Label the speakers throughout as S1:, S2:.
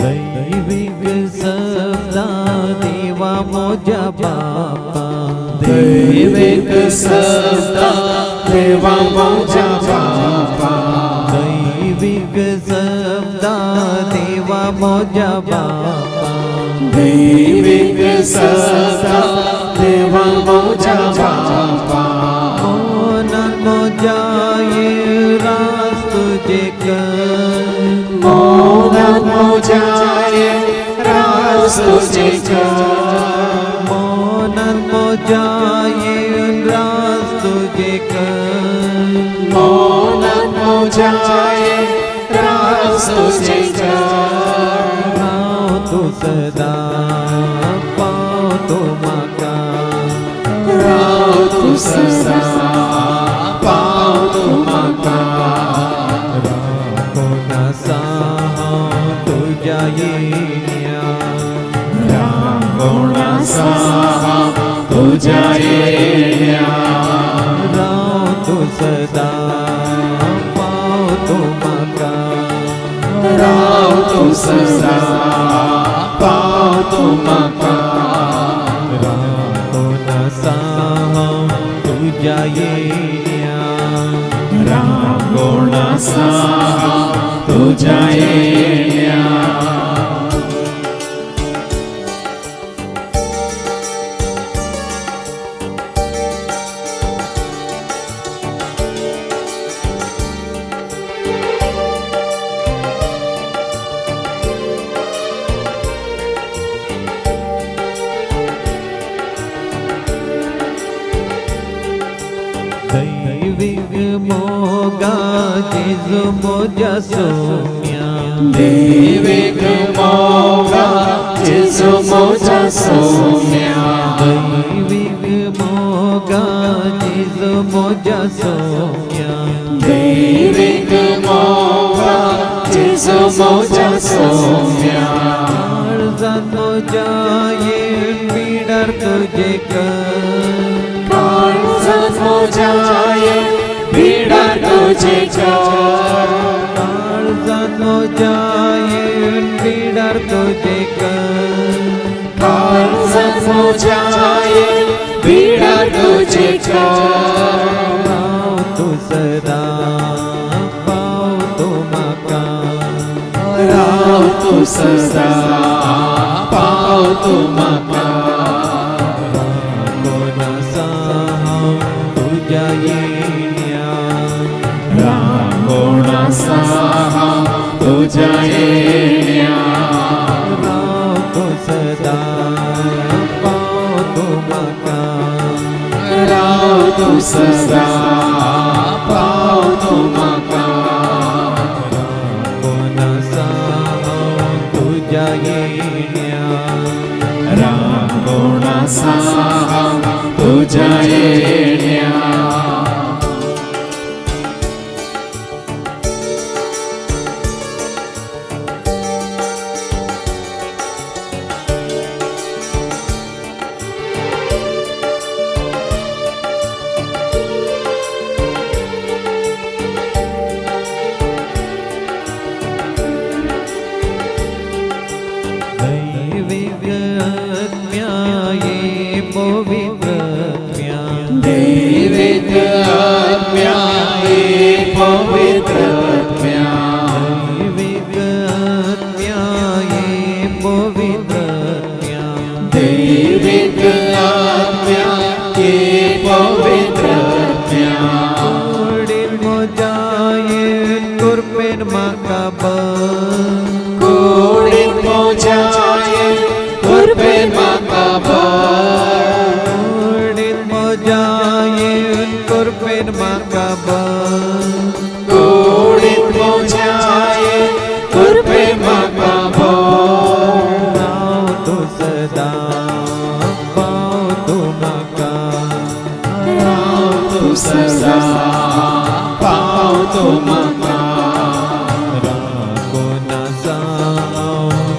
S1: दैविक सदा देवा मोजा बापा
S2: दैविक सदा देवा मोजा बापा
S1: दैविक सदा देवा मोजा बापा
S2: दैविक सदा देवा मोजा बापा
S1: मोनन मोजाए रास तुझे कर
S2: मोनन मोजाए रास तुझे कर
S1: मोनन मोजाए रास तुझे कर
S2: मोनन मोजाए रास तुझे कर
S1: पाओ तू सदा पाओ तू माका
S2: राव तू सदा पाव तू माका
S1: राखो नसा तुझ्या येण्या
S2: राखो नसा तुझ्या येण्या
S1: राव तू सदा पाव तू माका
S2: राव तू सदा पाव तू माका
S1: राखो नसा तुझ्या येण्या
S2: राखो नसा तुझ्या येण्या
S1: दैविक मोगा जेजू मोजा सोम्या
S2: दैविक मोगा जेजू मोजा सोम्या
S1: दैविक मोगा जेजू मोजा सोम्या
S2: दैविक मोगा जेजू मोजा सोम्या
S1: काळजात मोजा येऊन बिडार तुझे कर
S2: काळजात मोजाए बिडार तुझे कर
S1: काळजात मोजा येऊन बिडार तुझे कर
S2: काळजात मोजाए बिडार तुझे कर
S1: पाव तू सदा पाव तू माका
S2: राव तू सदा पाव तू माका
S1: कोणासा तुझ्या येण्या
S2: राखो नसा तुझ्या येण्या
S1: राव तू सदा पाव तू माका
S2: राव तू सदा पाव तू माका
S1: कोणासा तुझ्या येण्या
S2: राखो नसा तुझ्या येण्या
S1: दैविक आत्म्याये पवित्रत्म्या
S2: दैविक आत्म्याये पवित्रत्म्या
S1: दैविक आत्म्याये पवित्रत्म्या
S2: दैविक आत्म्याये पवित्रत्म्या
S1: कोडील मोजाये कुर्पेन माका
S2: कोडीत मोजाए कुर्बे माका
S1: कोडील मोजाये कुर्पेन माका
S2: कोडीत मोजाए कुर्बे माका
S1: राव तू सदा पाव तू माका
S2: राव तू सदा पाव तू माका
S1: राखो नसा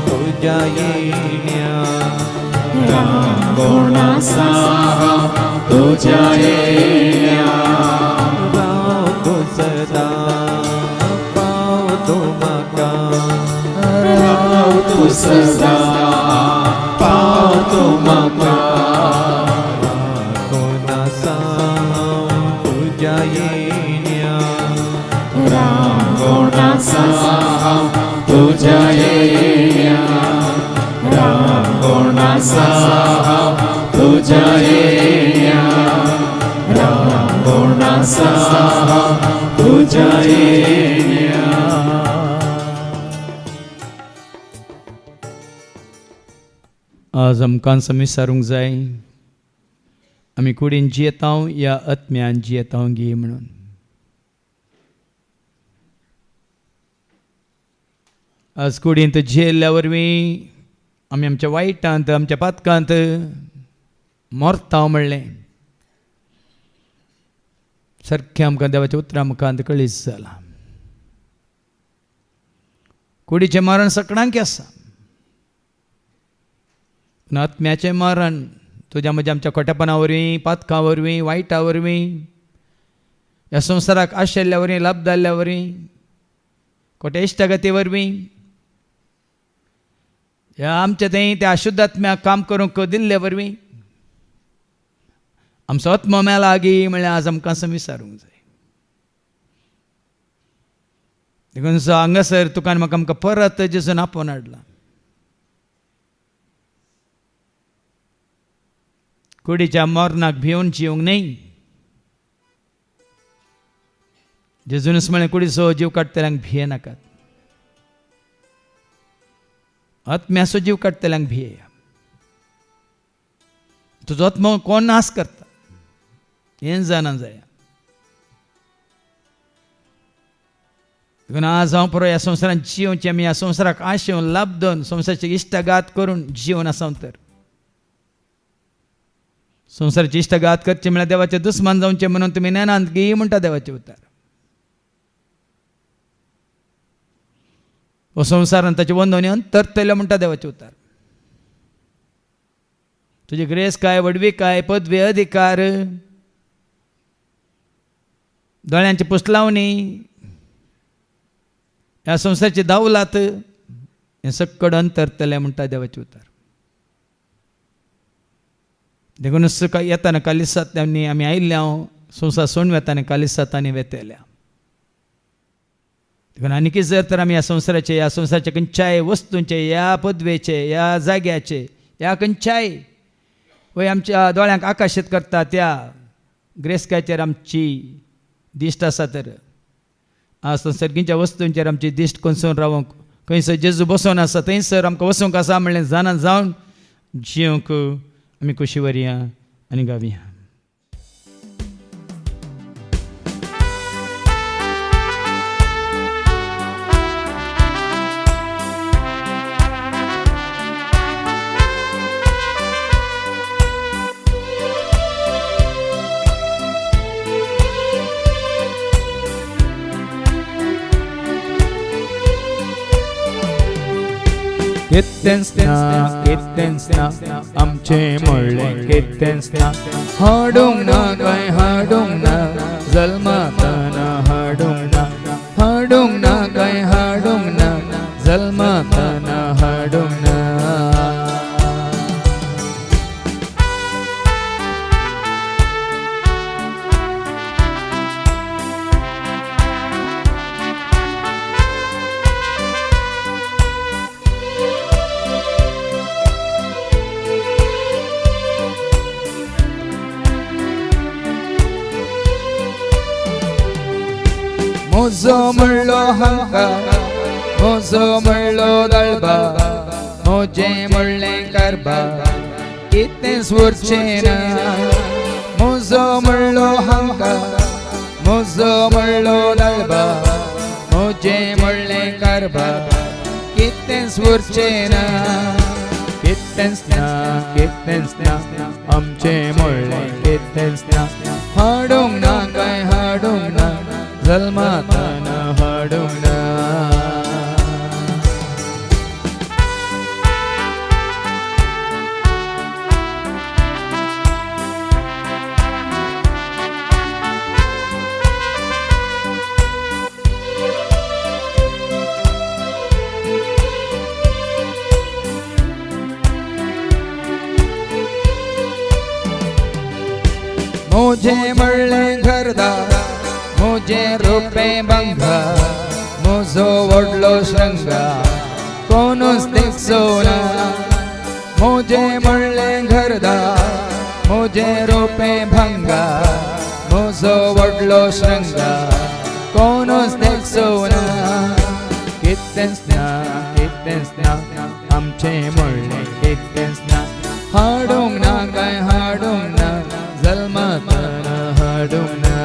S1: तुझ्या येण्या
S2: राखो नसा तुझ्या येण्या
S1: राव तू सदा पाव तू माका
S2: राव रावतु सदा पावतो म्हाका
S1: कोणा साम तुझ्या येण्या
S2: कोणा साम तुझ्या येण्या कोणा साम तुझ्या येण्या कोणा साम तुझ्या येण्या.
S3: आज आमकां समिसारूंक जाय आमी कुडीन जियेता या आत्म्यान जियेता गी म्हणून. आज कुडींत जियेल्ल्या वरवीं आमी आमच्या वायटांत आमच्या पातकांत मरता म्हणलें सारकें आमकां देवाच्या उतरां मुखांत कळीस जालां. कुडीचें मरण सगळ्यांक आसा. आत्म्याचें मरण तुज्या म्हज्या आमच्या खोटेपणा वरवीं पातकां वरवीं वायटा वरवीं ह्या संवसाराक आशिल्ल्या वरवीं लाभ जाल्ल्या वरवीं खोटे इश्टागती वरवीं ह्या आमच्या थंय त्या अशुद्ध आत्म्याक काम करूंक दिल्ले वरवीं आमचो आत्मो मेला गी म्हणल्यार आज आमकां विचारूंक जाय. देखून हांगासर तुका म्हाका आमकां परत जेजून आपोवन हाडला. कुडीच्या मरणाक भिवून जिवंक न्हय. जेजूनच म्हळें कुडीचो जीव काडटल्यांक भिये नाकात. आत्म्याचो जीव काडटल्यांक भियेया. तुजो आत्मो कोण नाश करता हें जाणा जाय. देखून आज हांव पळय ह्या संवसारांत जिवचें आमी ह्या संवसाराक आशेवन लाभ दोन संवसाराचे इश्टघात करून जिवन आसा तर संवसाराचे इश्टघात करचे म्हळ्यार देवाचे दुस्मान जावचे म्हणून तुमी नेनांत घे म्हणटा देवाचे उतार. हो संवसारान ताचे वंदोनी अंतरतले म्हणटा देवाचे उतार. तुजी ग्रेस काय वडवी काय पदवी अधिकार दोळ्यांची पुसलावणी ह्या संवसाराची दावलात हें सकड अंतरतले म्हणटा देवाचे उतार. देखूनच येताना कालिसांतल्यानी आमी आयिल्ल्या संवसार सोडून वेताना कालिसांतांनी वेतेल्या. देखून आनी कितें जर तर आमी ह्या संवसाराचे खंयच्याय वस्तूंचे ह्या पदवेचे ह्या जाग्याचे ह्या खंयच्याय वय आमच्या दोळ्यांक आकर्शीत करता त्या ग्रेस्काचेर आमची दिश्ट आसा तर आज संसर्गींच्या वस्तूंचेर आमची दिश्ट कोसोवन रावंक खंयसर जेजू बसोवन आसा थंयसर आमकां वचूंक आसा म्हणलें जाणा जावन जिवंक आमी कशी वरया आनी गावया. कितेंसना आमचे म्हणलें कितेंसना हाडूंक ना काय हाडूंक ना जल्मातना हाडूंक ना हाडूंक ना काय हाडूंक ना जल्मातना हाडूंक ना. मोजो म्हणलो हांका मोजो म्हणलो दळबा मोजें म्हणलें कारबा कितें स्वरचें ना. मोजो म्हणलो हांका मोजो म्हणलो दळबा मोजें म्हणलें कारबा कितें स्वरचें ना. कितेंसना आमचें म्हणलें कितेंसना हाडूंक ना काय हाडूंक ना जल्मातना हाडूंक ना. मुझे म्हणले घरदार मुझे रुपे बंगार मुझो वडलो श्रृंगार कोणूच दिसो ना मुझे म्हणले घरदार मुझे रुपे भंगार मुझो वडलो श्रृंगार कोणूच दिसो ना कितेंच ना आमचे म्हणले कितेंच ना हाडूंक ना काय हाडूंक ना जल्मातना हाडूंक ना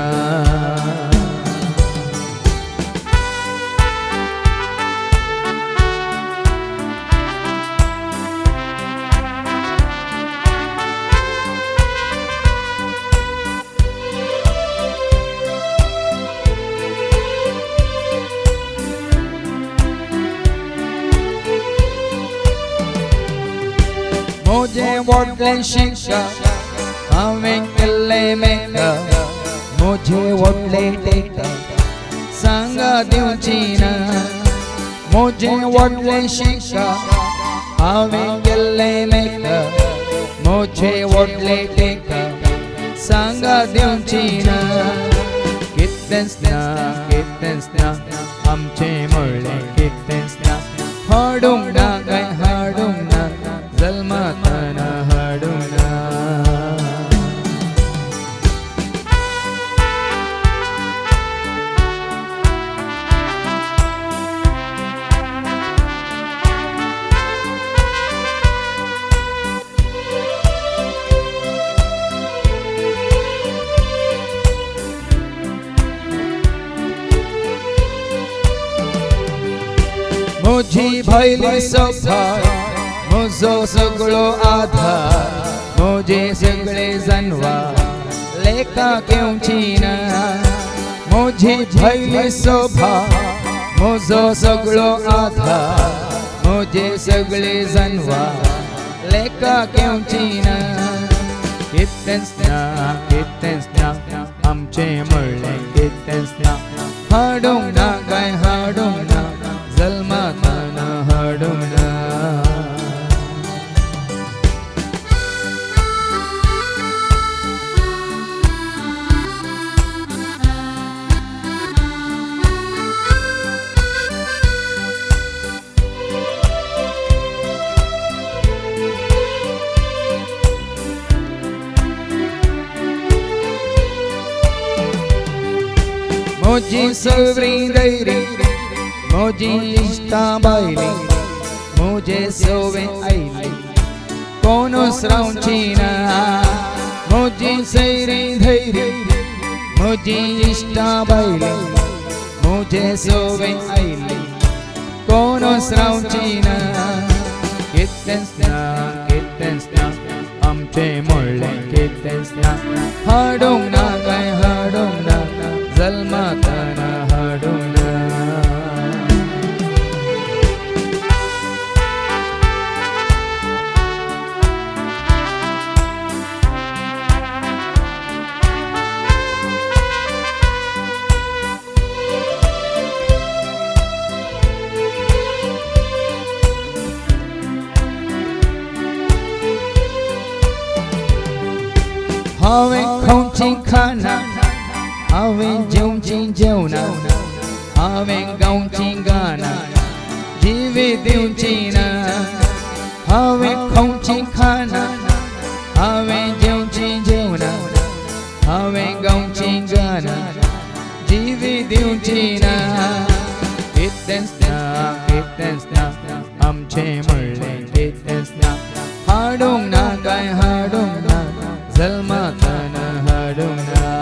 S3: मुझे वडले शिक्षा हांवें केल्ले मेका मुझे वडले टेका सांगा दिवची ना मुझे वडले शिक्षा हांवें केल्ले मेका मुझे वडले टेका सांगा दिवची ना कितेंच ना आमचे म्हणले कितेंच ना हाडूंक ना काय हाडूंक ना जल्मातना हाडूंक ना मुझी भैली सफार मुझो सगळो आधार मुझे सगळे जनावर लेका घेवची ना मुझी भैली सफार मुझो सगळो आधार मुझे सगळे जनावर लेका घेवची ना कितेंच ना आमचे म्हणले कितेंच ना हाडूंक ना काय हाडूंक ना जल्मातना हाडूंक ना मुझी सवरी दैरी मुझी इष्टा बायली मुझे सोवे आयली कोणूच रावची ना मुझी सैरी धैरी मुझी इष्टा बायली मुझे सोवे आयली कोणूच रावची ना कितेंच ना आमचे म्हणले कितेंच ना हाडूंक ना काय हाडूंक ना जल्मातना हाडूंक ना हांवें खावची खाना हांवें जेवची जेवणां हांवें गावची गाणां जिवी दिवची ना हांवें खावची खाना हांवें जेवची जेवणां हांवें गावची गाणां जिवी दिवची ना कितेंच ना आमचे म्हणले कितेंच ना हाडूंक ना काय हाडूंक ना जल्मातना हाडूंक ना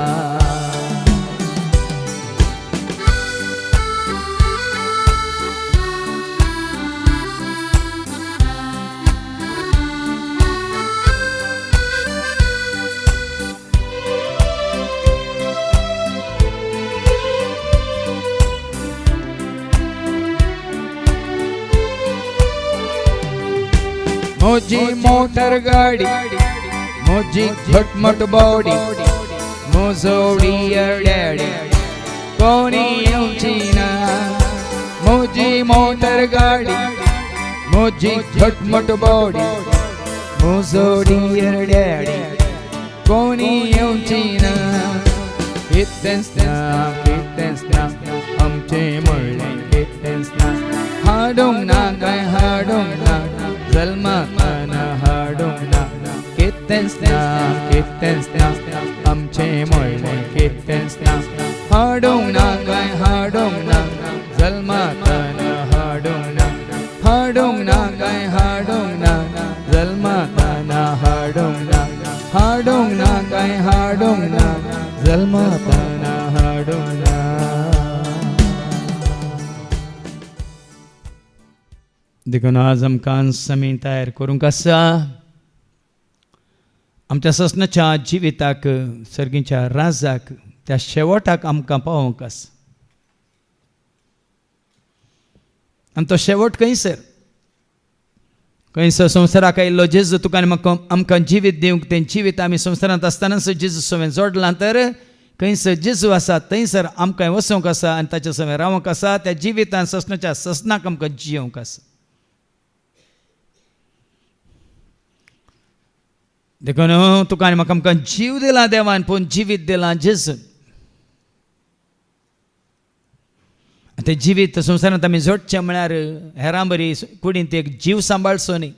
S3: मुझी मोटर गाड़ी मुझी घटमट बॉडी मुझोड़ी डैडी कोणी येवची ना मुझी मोटर गाड़ी मुझी घटमट बॉडी मुझोड़ी डैडी कोणी येवची ना कितेंच ना कितेंच ना आमचे म्हणलें कितेंच ना हाडूंक ना काय हाडूंक ना जल्मातना हाडूंक ना कितेंच ना कितेंच ना आमचे म्हणलें कितेंच ना हाडूंक ना काय हाडूंक ना जल्मातना हाडूंक ना हाडूंक ना काय हाडूंक ना जल्मातना हाडूंक ना हाडूंक ना काय हाडूंक ना जल्मातना हाडूंक ना. देखून आज आमकां समी तयार करूंक आसा आमच्या ससनाच्या जिविताक सर्गीच्या राजाक त्या शेवटाक आमकां पावोवंक आसा. आनी तो शेवट खंयसर खंयसर संवसाराक आयिल्लो जेजू तुका आनी म्हाका आमकां जिवीत दिवंक तें जिवीत आमी संवसारांत आसतनाच जेजू सवें जोडलां तर खंयसर जेजू आसा थंयसर आमकां वचूंक आसा आनी ताचे सवें रावंक आसा. त्या जिवितान ससनाच्या ससनाक आमकां जियोंक आसा. देखून तुका आनी म्हाका आमकां जीव दिला देवान पूण जिवीत दिलां जेजून. तें जिवीत संवसारांत आमी जोडचें म्हळ्यार हेरां बरी कुडींत एक जीव सांबाळचो न्ही.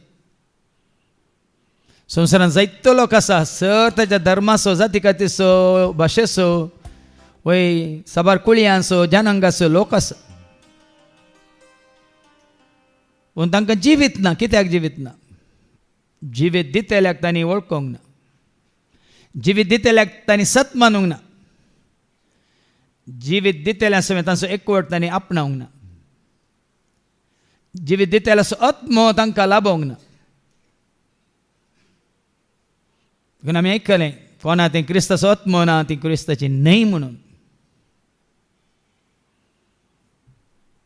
S3: संवसारांत जायतो लोक आसा सर ताच्या धर्माचो जाती खातीरचो भाशेचो वय साबार कुळयांचो जनांगाचो लोक आसा पूण तांकां जिवीत ना. कित्याक जिवीत ना? जिवीत दितेल्याक तांणी वळखूंक ना. जिवीत दितेल्याक तांणी सत मानूंक ना. जिवीत दितेल्या समेत तांचो एकवट तांणी आपणावंक ना. जिवीत दितेल्याचो आत्मो तांकां लाभोंक ना. देखून आमी आयकलें कोणा थंय क्रिस्ताचो आत्मो ना ती क्रिस्ताची न्हंय म्हणून.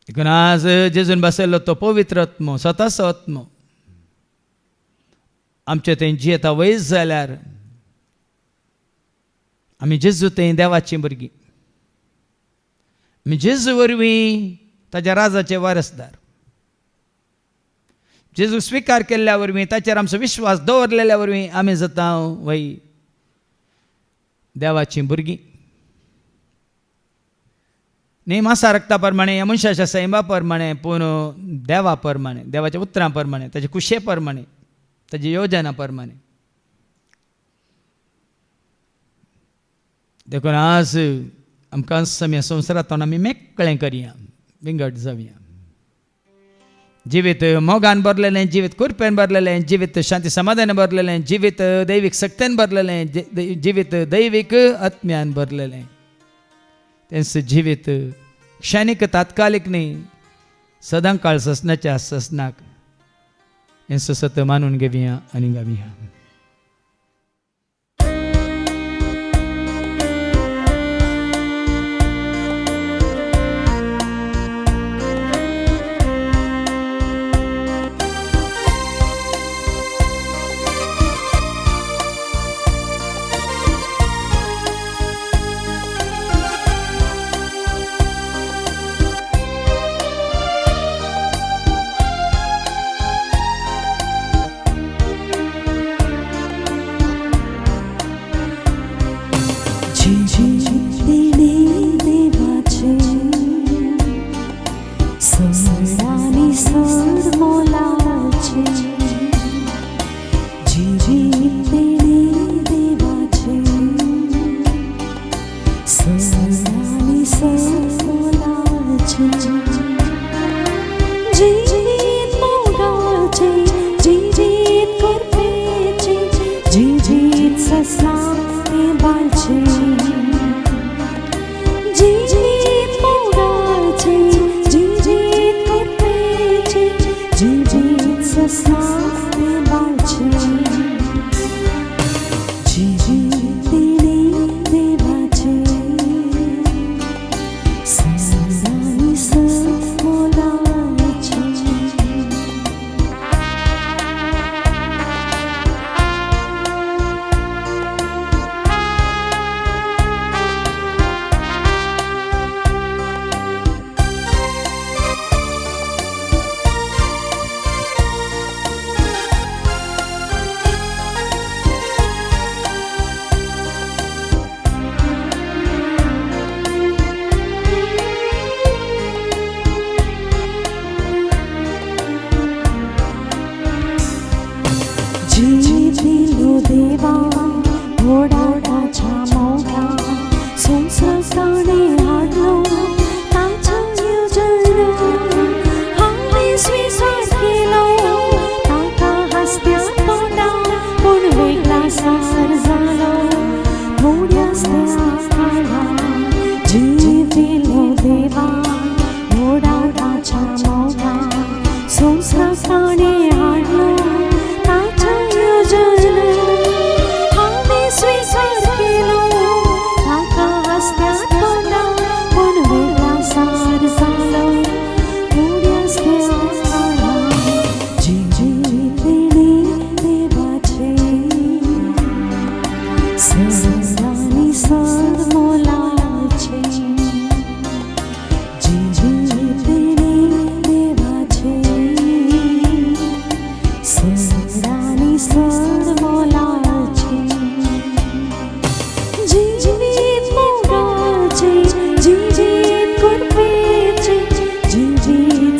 S3: देखून आज जेजून बसयल्लो तो पवित्र आत्मो स्वताचो आत्मो आमचे थंय जियेता वयस जाल्यार आमी जेजू थंय देवाची भुरगीं. आमी जेजू वरवीं ताच्या राजाचे वारसदार. जेजू स्विकार केल्ल्या वरवीं ताचेर आमचो विश्वास दवरलेल्या वरवीं आमी जाता वय देवाची भुरगीं. न्ही मासा रक्ता प्रमाणे ह्या मनशाच्या सैमा प्रमाणे पूण देवा प्रमाणे देवाच्या उतरां प्रमाणे ताचे कुशे प्रमाणे ताची योजना प्रमाणे. देखून आज आमकां समी संवसारांतून आमी मेकळें करया विंगड जावया. जिवीत मोगान भरलेलें जिवीत कुरपेन भरलेलें जिवीत शांती समाधान भरलेलें जिवीत दैवीक सक्तेन भरलेलें जिवीत दैवीक आत्म्यान भरलेलें. तेंच जिवीत क्षणीक तात्कालीक न्ही सदांकाळ ससनाच्या ससनाक हें सत मानून घेवया आनी गावया.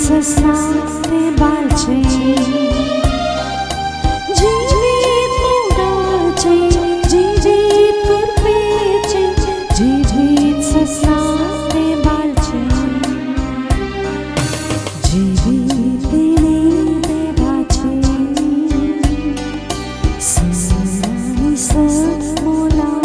S4: सस्ते बालचे जीवित मोडाचे जीवित कुरपेचे जीवित सस्ते बालचे जीवित देवाचे ससरानी मोलाचे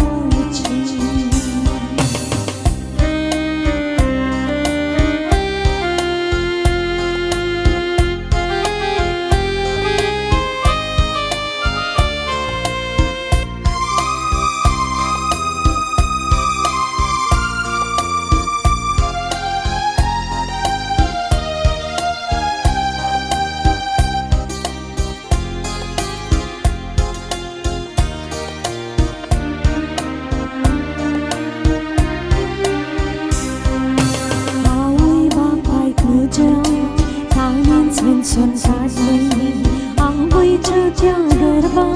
S4: Xuân sát lên áo vui cho theo gờ ba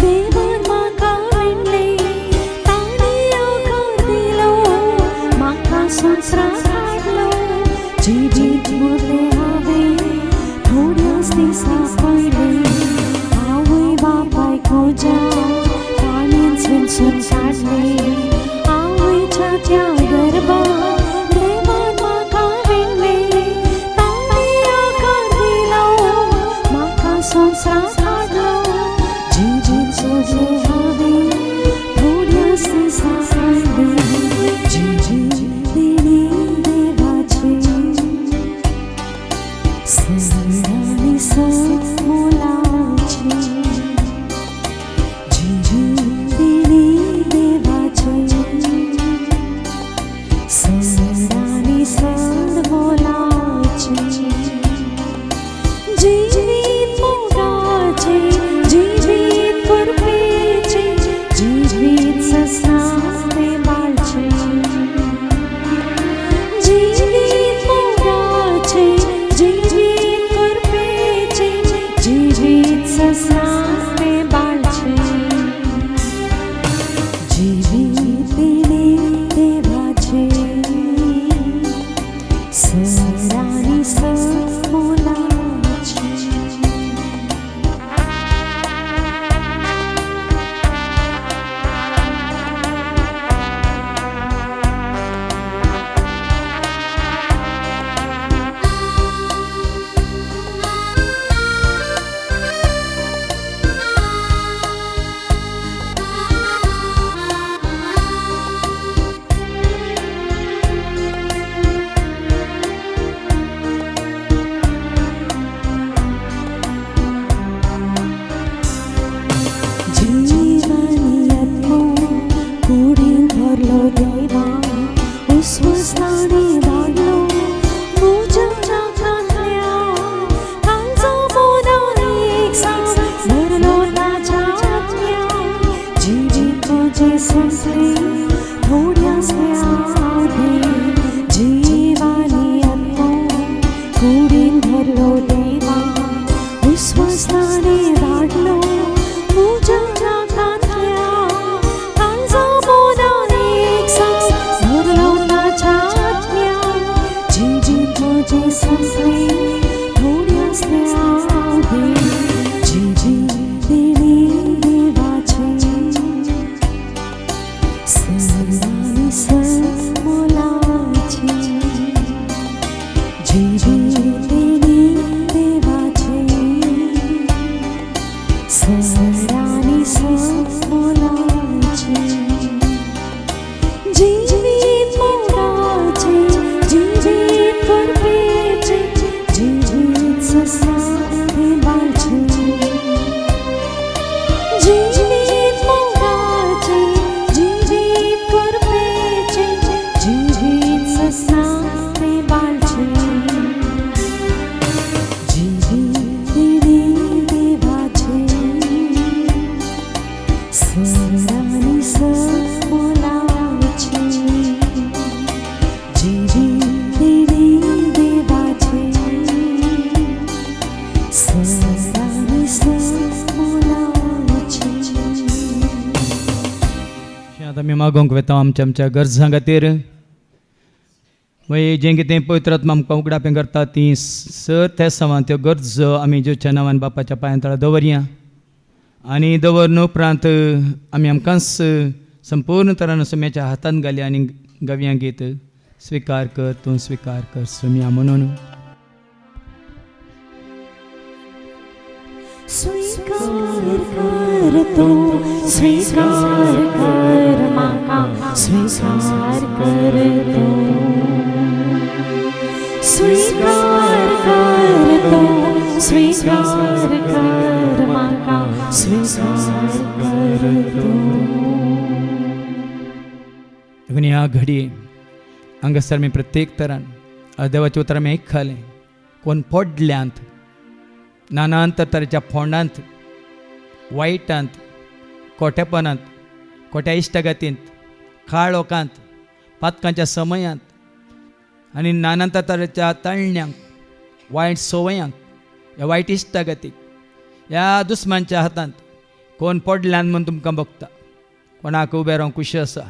S4: bê bơi mà cá lên lên ta đi ao cá đi lâu mà cá xuân sát lâu chỉ biết một lệ ave thôi đi xa quay lên áo vui ba bài cô cha ta nên xuân sát lên áo vui cho theo gờ ba
S3: आमी मागोंक वेता आमच्या गरजां खातीर वय जें कितें पवित्र आत्मा आमकां उगडापें करता ती सर त्या समान त्यो गरजो आमी जेवच्या नांवान बापाच्या पांयां तळा दवरया आनी दवरन उपरांत आमी आमकांच संपूर्ण तरान सुम्याच्या हातान घालया आनी गव्यां गीत स्विकार कर तूं स्विकार कर सुम्या म्हणून
S4: स्वीकार कर तू स्वीकार कर माका स्वीकार कर तू स्वीकार कर तू स्वीकार कर माका स्वीकार कर तू.
S3: देखून ह्या घडये हांगासर मी प्रत्येक तरान देवाचें उतर आमी आयकखालें कोण पडल्यांत नानांतर तरेच्या फोंडांत वायटांत खोटेपणांत खोट्या इश्टगतींत काळोखांत पातकांच्या समयांत आनी नानांतर तरेच्या तळण्यांक वायट संवयांक ह्या वायट इश्टगतीक ह्या दुस्मानच्या हातांत कोण पडल्यान म्हूण तुमकां बगता कोणाक उबें रावंक कुशी आसा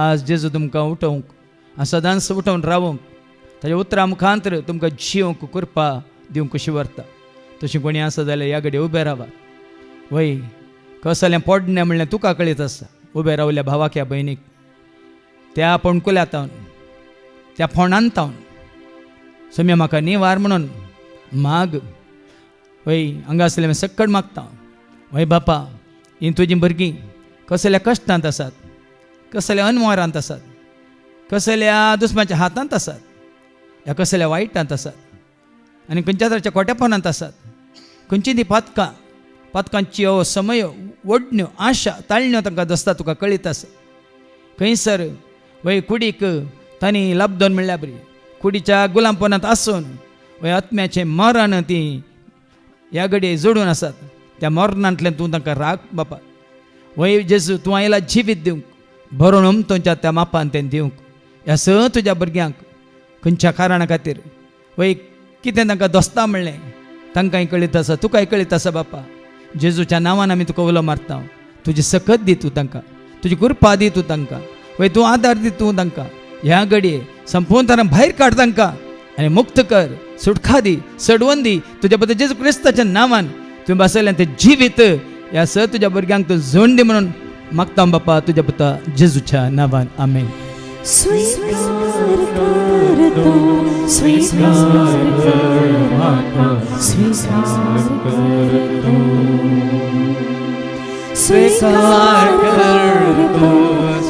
S3: आज जेजू तुमकां उठोवंक सदांच उठोवन रावंक ताच्या उतरां मुखांतर तुमकां जिवंक कृपा दिवंक कशी व्हरता तशें कोणी आसा जाल्यार ह्या घडये उबें रावा वय कसलें पडणें म्हणलें तुका कळीत आसा उबें रावल्या भावाक ह्या भयणीक त्या पणकुल्यात त्या फोंडांत सुम्या म्हाका निवार म्हणून माग वय हांगा आसलें सक्कड मागता वय बापा ही तुजीं भुरगीं कसल्या कश्टांत आसात कसल्या अनवारांत आसात कसल्या दुस्माच्या हातांत आसात ह्या कसल्या वायटांत आसात आनी खंयच्या तरेच्या खोटेपणांत आसात खंयची ती पातकांची समय वडण्यो आशा ताळण्यो तांकां दसता तुका कळीत आसा खंयसर वय कुडीक तांणी लाभदोन म्हणल्यार बरी कुडीच्या गुलामपणांत आसून वय आत्म्याचें मरण ती ह्या घडये जोडून आसात त्या मरणांतल्यान तूं तांकां राख बापा वय जेजू तूं आयला जिवीत दिवंक भरून उमतोच्या त्या मापान तें दिवंक ह्या स तुज्या भुरग्यांक खंयच्या कारणा खातीर वय कितें तांकां दोस्ता म्हणलें तांकांय कळीत आसा तुकाय कळीत आसा बापा जेजूच्या नांवान आमी तुका उलो मारता तुजी सकत दी तूं तांकां तुजी कृपा दी तूं तांकां वय तूं आदार दी तूं तांकां ह्या घडये संपूर्ण तरान भायर काड तांकां आनी मुक्त कर सुटका दी सडवण दी तुज्या बद्दल जेजू क्रिस्ताच्या नांवान तुवें बसयलें तें जिवीत ह्या स तुज्या भुरग्यांक तूं जोड दी म्हणून मागता बापा तुज्या पुता जेजूच्या नांवान आमेन.
S4: स्वीकार कर तू स्वीकार कर माका स्वीकार कर तू स्वीकार कर तू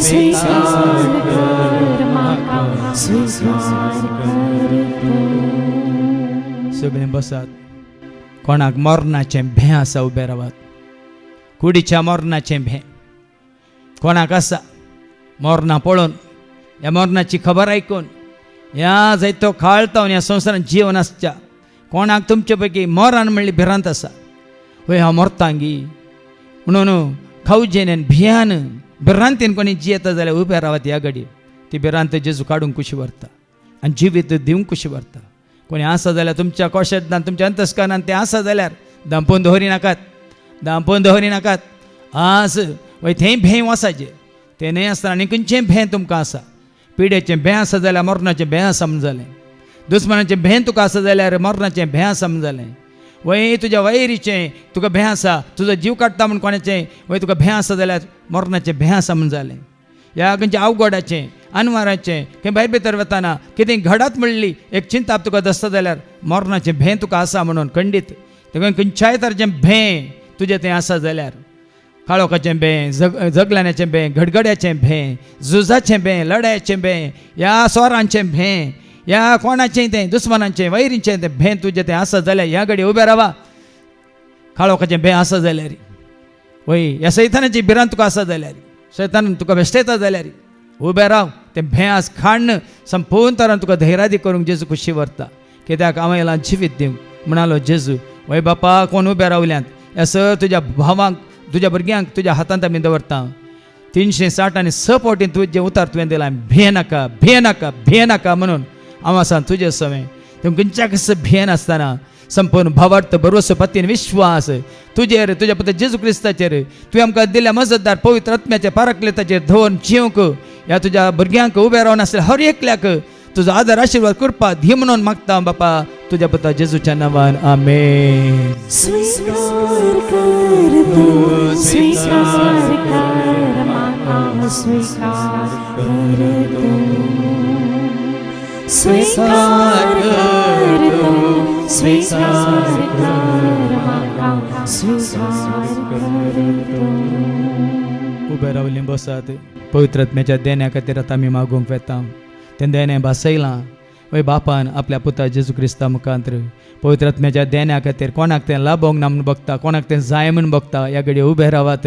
S4: स्वीकार कर माका स्वीकार कर तू.
S3: सगळीं बसात कोणाक मरणाचें भें आसा उबें रावात कुडीच्या मरणाचें भें कोणाक आसा मरणां पळोवन ह्या मरणाची खबर आयकून ह्या जायतो खाळतावन ह्या संवसारांत जीवन आसच्या कोणाक तुमचे पैकी मरण म्हणली भिरांत आसा वय हांव मरतांगी म्हणून खावजेन भियान भिरांतीन कोणी जियेता जाल्यार उबें रावात ह्या घडये ती भिरांत जेजू काडूंक कशी व्हरता आनी जिवीत दिवंक कशी व्हरता कोणी आसा जाल्यार तुमच्या कोशेंतल्यान तुमच्या अंतस्करणान तें आसा जाल्यार दांपोवन दवरी नाकात आज वय थंय भें वसाचें तें न्हय आसता आनी खंयचें भें तुमकां आसा पिडेचें भें आसा जाल्यार मरणाचें भें आसा म्हण जालें दुस्मानाचें भें तुका आसा जाल्यार मरणाचें भें आसा म्हण जालें वय तुज्या वैरीचें तुका भें आसा तुजो जीव काडटा म्हण कोणाचें वय तुका भें आसा जाल्यार मरणाचें भें आसा म्हण जालें ह्या खंयच्या अवघडाचें अनवाराचें खंय भायर भितर वताना कितें घडत म्हणली एक चिंताप तुका दसता जाल्यार मरणाचें भें तुका आसा म्हणून खंडीत तें खंयच्याय तरेचें भें तुजें तें आसा जाल्यार काळोखाचें भें जगलान्याचें भें घडघड्याचें भें झुजाचें भें लढायाचें भें ह्या स्वरांचें भें ह्या कोणाचें तें दुस्मानाचें वैरीचें तें भें तुजें तें आसा जाल्यार ह्या घडये उबें रावा काळोखाचें भें आसा जाल्यार वय ह्या सैतानाची भिरांत तुका आसा जाल्यार सैतान तुका बेश्टयता जाल्यार उबें राव तें भें आज खाण संपूर्ण तरान तुका धैर्यादी करूंक जेजू खुशी व्हरता कित्याक हांव येयलां जिवीत दिवंक म्हणालो जेजू वय बापा कोण उबें रावल्यांत ह्या सर तुज्या भावांक तुज्या भुरग्यांक तुज्या हातांत आमी दवरता 360 फावटी तुजें उतार तुवें दिलां भें नाका म्हणून हांव आसा तुजें सवें तुमकां खंयच्या कसो भें नासतना संपूर्ण भावार्थ भरवसो पतीन विश्वास तुजेर तुज्या पुत्र जेजू क्रिस्ताचेर तुवें आमकां दिल्या मजतदार पवित्र आत्म्याच्या पारकलेताचेर धवन जिवंक ह्या तुज्या भुरग्यांक उबें रावन आसल्या हर एकल्याक तुझा आदर आशीर्वाद कृपा धी म्हणून मागता बापा तुझ्या पुत्रा जेजूच्या नावान आमेन.
S4: स्वीकार कर तू स्वीकार कर माता स्वीकार कर तू स्वीकार कर तू स्वीकार कर माता स्वीकार कर तू.
S3: उबे रावली बसात पवित्रात्म्याच्या देण्या खातीर आतां आमी मागूंक वेता. तें देणें भासयलां वय बापान आपल्या पुता जेजू क्रिस्ता मुखांतर पवित्रात्म्याच्या देण्या खातीर कोणाक तें लाभोंक ना म्हूण बघता, कोणाक तें जाय म्हूण बघता, ह्या घडये उबे रावात.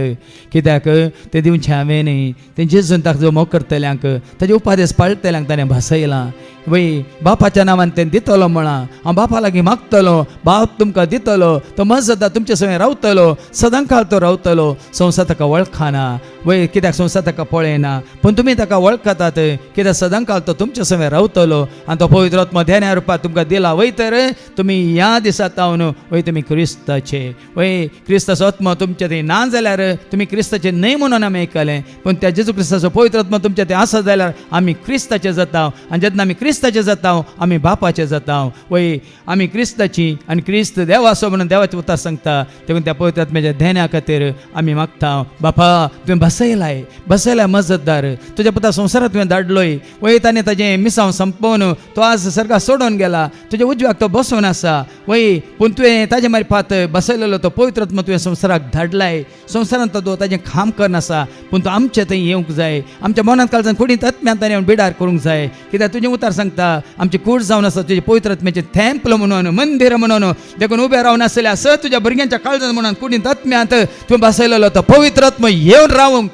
S3: कित्याक तें दिवचें हांवें न्ही, तें जेजून ताका जो मोग करतल्यांक ताजे उपादेश पाळटल्यांक ताणें भासयलां. वय बापाच्या नांवान तें दितलो म्हणा, हांव बापा लागीं मागतलो, बाप तुमकां दितलो, तो मज जाता तुमचे सगळें रावतलो, सदां काळ तो रावतलो. संवसार ताका वळखना वय, कित्याक संवसार ताका पळयना, पूण तुमी ताका वळखतात कित्याक सदां काळ तो तुमचे सगळें रावतलो. आनी तो पवित्र आत्मा देण्या रुपांत तुमकां दिला. वय तर तुमी ह्या दिसा तावन वय तुमी क्रिस्ताचे, वय क्रिस्ताचो आत्मा तुमचे थंय ना जाल्यार तुमी क्रिस्ताचे न्हय म्हणून आमी आयकलें, पूण त्या जेजू क्रिस्ताचो पवित्र आत्मा तुमचे थंय आसा जाल्यार आमी क्रिस्ताचे जाता. आनी जेन्ना आमी क्रिस्ताचे जाता आमी बापाचे जाता. वय आमी क्रिस्ताची आनी क्रिस्त देव आसो म्हणून देवाचे उतार सांगता. देखून त्या पवित्र आत्म्याच्या देण्या खातीर आमी मागता. बापा तुवें बसयलाय मजतदार, तुज्या पुता संवसारांत तुवें धाडलोय. वय ताणें ताजें मिसांव संपोवन तो आज सर्गा सोडून गेला, तुज्या उजव्याक तो बसून आसा. वय पूण तुवें ताजे मार्फत बसयलेलो तो पवित्र आत्मा तुवें संवसाराक धाडलाय. संवसारांत तो ताजें काम करनासा, पूण तो आमचे थंय येवंक जाय, आमच्या मनांत काळजांत कुडींत आत्म्यांत ताणें बिडार करूंक जाय. कित्याक तुजें उतार सांगता आमची कूड जावन आसा तुजे पवित्र आत्म्याचें थँपल म्हणून, मंदिर म्हणून. देखून उबे रावन आसल्या स तुज्या भुरग्यांच्या काळजांत म्हणून कुडींत आत्म्यांत तुवें बसयलेलो तो पवित्र आत्मा येवन रावूंक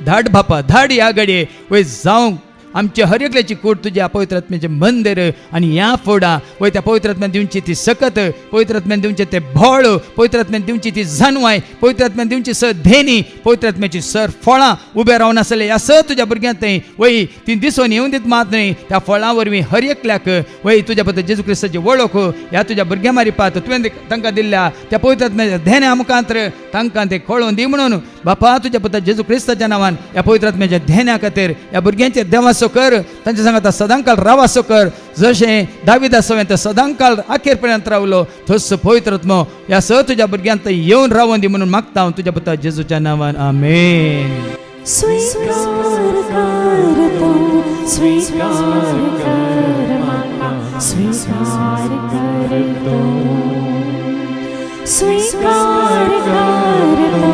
S3: धाड बापा, धाड ह्या घडये. वय जावंक आमचे हर एकल्याची कूड तुज्या पवित्र आत्म्याचें मंदिर. आनी ह्या फोडा वय त्या पवित्र आत्म्यान दिवची ती सकत, पवित्र आत्म्यान दिवचें तें भोळ, पवित्र आत्म्यान दिवची ती जानवाय, पवित्र आत्म्यान दिवची स धेनी, पवित्र आत्म्याची सर फळां उबे रावन आसले ह्या स तुज्या भुरग्यांत थंय वय ती दिसून येवं दीत मात न्हय. त्या फळां वरवीं हर एकल्याक वय तुज्या पुत्र जेजू क्रिस्ताची वळख ह्या तुज्या भुरग्यां मार्फत तुवें तांकां दिल्ल्या त्या पवित्र आत्म्याच्या धेन्या मुखांतर तांकां तें कळोवन दी म्हणून बापा तुज्या पुत्र जेजू क्रिस्ताच्या नांवान ह्या पवित्र आत्म्याच्या धेन्या खातीर ह्या भुरग्यांचेर देवासो कर, तांच्या सांगात सदांकाळ रावासो कर. जशें दावीद आसोवें ते सदांकाळ अखेर पर्यंत रावलो, तस पवित्र आत्मा ह्या स तुज्या भुरग्यांत येवन रावोन दी म्हणून मागता हांव तुज्या पुत्र जेजूच्या नांवान आमेन.
S4: स्वीकार कर तू स्वीकार कर माता स्वीकार कर तू स्वीकार कर तू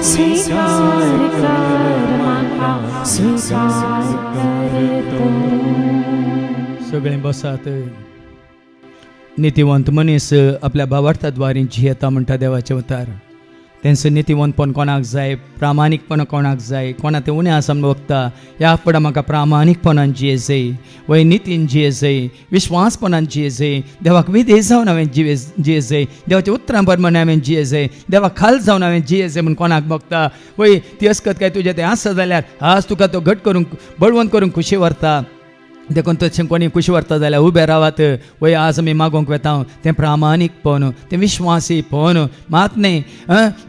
S4: स्वीकार कर माता स्वीकार कर तू.
S3: सगळें बसात. नितीवंत मनीस आपल्या भावार्थाद्वारे जियेता म्हणटा देवाचे उतार. तेंचो नितीवंतपण कोणाक जाय, प्रामाणीकपण कोणाक जाय, कोणा तें उणें आसा म्हूण बघता. ह्या फुडें म्हाका प्रामाणीकपणान जिये जाय, वय नितीन जिये जाय, विश्वासपणान जिये जाय, देवाक विधेय जावन हांवें जिये जाय, देवाच्या उतरां प्रमाणे हांवें जिये जाय, देवाक खाल जावन हांवें जिये जाय म्हूण कोणाक बघता. वय ती अस्कत काय तुजें तें आसा जाल्यार आज तुका तो घट करूंक बळवंत करूंक खुशी व्हरता. देखून तशें कोणी खुशी व्हरता जाल्यार उबे रावात. वय आज आमी मागोंक वेता तें प्रामाणीकपण, तें विश्वासीपण, मात न्ही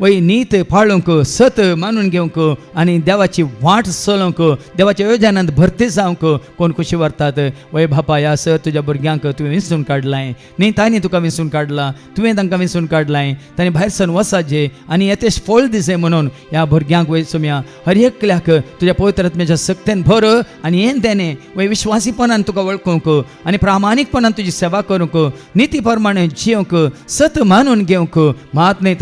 S3: वय नीत पाळूंक, सत मानून घेवंक आनी देवाची वाट चलोवंक, देवाच्या योजनांत भरती जावंक कोण खुशी व्हरतात. वय बापा ह्या स तुज्या भुरग्यांक तुवें विंचून काडलाय न्ही, तांणी तुका विंचून काडला, तुवें तांकां विंचून काडलाय, तांणी भायर सरून वचाचे आनी येतेच फळ दिसे म्हणून ह्या भुरग्यांक वय सुम्या हर एकल्याक तुज्या पवित्र आत्म्याच्या सक्तेन भर आनी हें तेणें वय विश्वासीपणान तुका वळखूंक आनी प्रामाणीकपणान तुजी सेवा करूंक, निती प्रमाणे जियोंक, सत मानून घेवंक, मात न्ही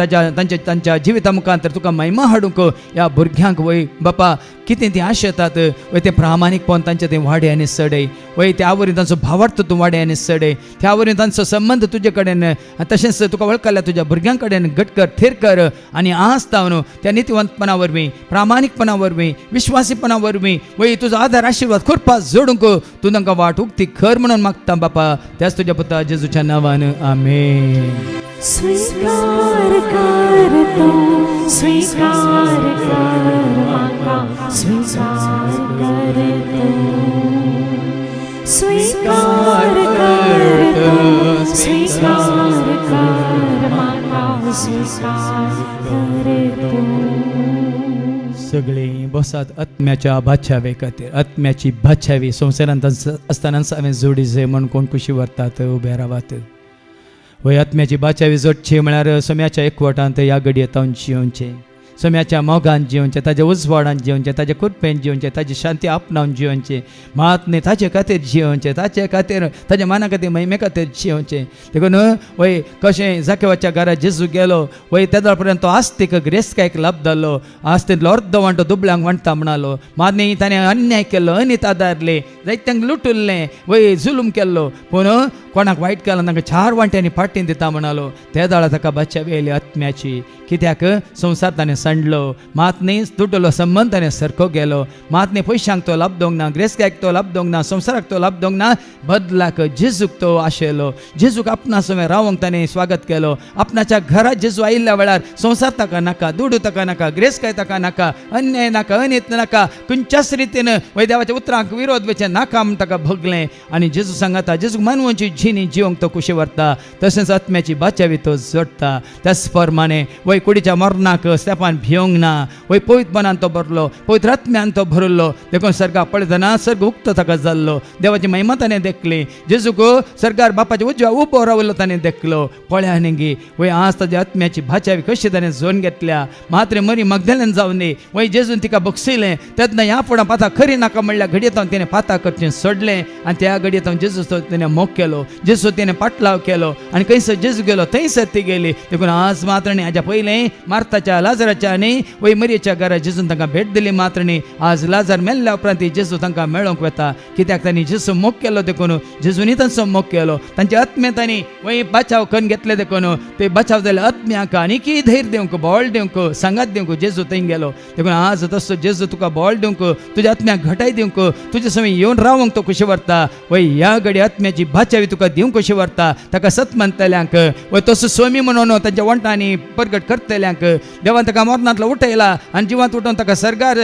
S3: तांच्या जिविता मुखांतर तुका महिमा हाडूंक ह्या भुरग्यांक वय बापा कितें तीं आशेतात वय तें प्रामाणीकपण तांचें तें वाडय आनी सडय. वय त्या वरवीं तांचो भावार्थ तूं वाडय आनी सडय, त्या वरवीं तांचो संबंद तुजे कडेन तशेंच तुका वळखल्या तुज्या भुरग्यां कडेन घट कर, थीर कर आनी आज तावन त्या नितीवंतपणा वरवीं, प्रामाणीकपणा वरवीं, विश्वासीपणा वरवीं वय तुजो आदार आशिर्वाद कृपा जोडूंक तूं तांकां वाट उक्ती कर म्हणून मागता बापा. त्याच तुज्या पुता जेजूच्या नांवान आमेन.
S4: स्वीकार कर तू स्वीकार कर माता स्वीकार कर तू स्वीकार कर तू स्वीकार कर माता स्वीकार कर तू.
S3: सगळीं बसात आत्म्याच्या बाच्छावे खातीर आत्म्याची बाच्छावी संवसारांत आसतना हांवें जोडी म्हण कोण कुशी व्हरतात उबे रावात वय आत्म्याची बाच्छावी जोडची म्हळ्यार सोम्याच्या एकवटांत ह्या घडयेतावन जियोवचें सोम्याच्या मोगान जियोवचें ताज्या उजवाडान जियोवचें ताज्या कुरपेन जियोवचें ताजी शांती आपणावन जियोवचें महात्मे ताचे खातीर जियोवचें ताचे खातीर ताज्या माना खातीर महिमे खातीर जियोवचें देखून वय कशें जाकेवाच्या घरा जेजू गेलो वय तेदळ पर्यंत तो आस्तीक ग्रेस्कायक लाभ जाल्लो आस्तींतलो अर्द वांटो दुबळ्यांक वांटता म्हणालो मारने ताणें अन्याय केल्लो अनीत आदारले जायत्यांक लुटुल्लें वय जुलूम केल्लो पूण कोणाक वायट केलो तांकां 4 वांट्यांनी फाटीं दिता म्हणालो त्या दाळा ताका बाच्छावी आयली आत्म्याची कित्याक संवसार ताणें सांडलो मातनी तुटलो संबंध ताणें सरको गेलो मातनी पयशांक तो लाभ दोंक ना ग्रेस्कायक तो लाभ दोंक ना संवसाराक तो लाभ दोंक ना बदलाक जेजूक तो आशेलो जेजूक आपणा समोर रावंक ताणें स्वागत केलो आपणाच्या घरात जेजू आयिल्ल्या वेळार संवसार ताका नाका दुडू ताका नाका ग्रेस्काय ताका नाका अन्याय नाका अनित नाका खंयच्याच रितीन देवाच्या उतरांक विरोध वेचें नाका म्हूण ताका भोगलें आनी जेजू सांगता जेजूक मानवांची जिणी जिवंक तो कुशी व्हरता तशेंच आत्म्याची बाच्छावी तो जोडटा त्याच प्रमाणे वय कुडीच्या मरणाक स्तेफान भियोंक ना वय पवित्रपणान तो भरलो पवित्र आत्म्यान तो भरलो देखून सर्गा पळयतना सर्ग उक्तो ताका जाल्लो देवाची महिमा ताणें देखली जेजूक सर्गार बापाच्या उजव्या उबो रावलो ताणें देखलो पळया न्ही वय आज ताच्या आत्म्याची बाच्छावी कशी ताणें जोन घेतल्या मात्र मरी मगदलेन जावन दी वय जेजून तिका बक्षिलें तेन्ना ह्या फुडां पाता खरी नाका म्हणल्यार घडयेतावन तेणें पाता करचें सोडलें आनी त्या घडयेतावन जेजूचो तेणें मोग केलो जेजू तेणें पाटलाव केलो आनी खंयसर जेजू गेलो थंयसर ती गेली देखून आज मात्र न्ही हाज्या पयलें मार्ताच्या लाजराच्या आनी वय मरियेच्या घरा जेजून तांकां भेट दिली मात्र न्ही आज लाजार मेल्ल्या उपरांत जेजू तांकां मेळोंक वता कित्याक तांणी जेजू मोग केलो देखून जेजूनी तांचो मोग केलो तांच्या आत्म्या तांणी वय बचाव करून घेतले देखून ते बचाव जाल्या आत्म्याक आनीकी धैर्य दिवंक बोळ दिवंक सांगात दिवंक जेजू थंय गेलो देखून आज तसो जेजू तुका बोळ दिवंक तुज्या आत्म्याक घटाय दिवंक तुजे समोर येवन रावंक तो कशी व्हरता वय ह्या घडी आत्म्याची बाच्छावी तुका दिवंक कशी व्हरता ताका सत म्हणटल्यांक वय तसो स्वामी म्हणून तांच्या वंटांनी प्रगट करतल्यांक देवान ताका मरणांतलो उठयला आनी जिवांत उठोवन ताका सर्गार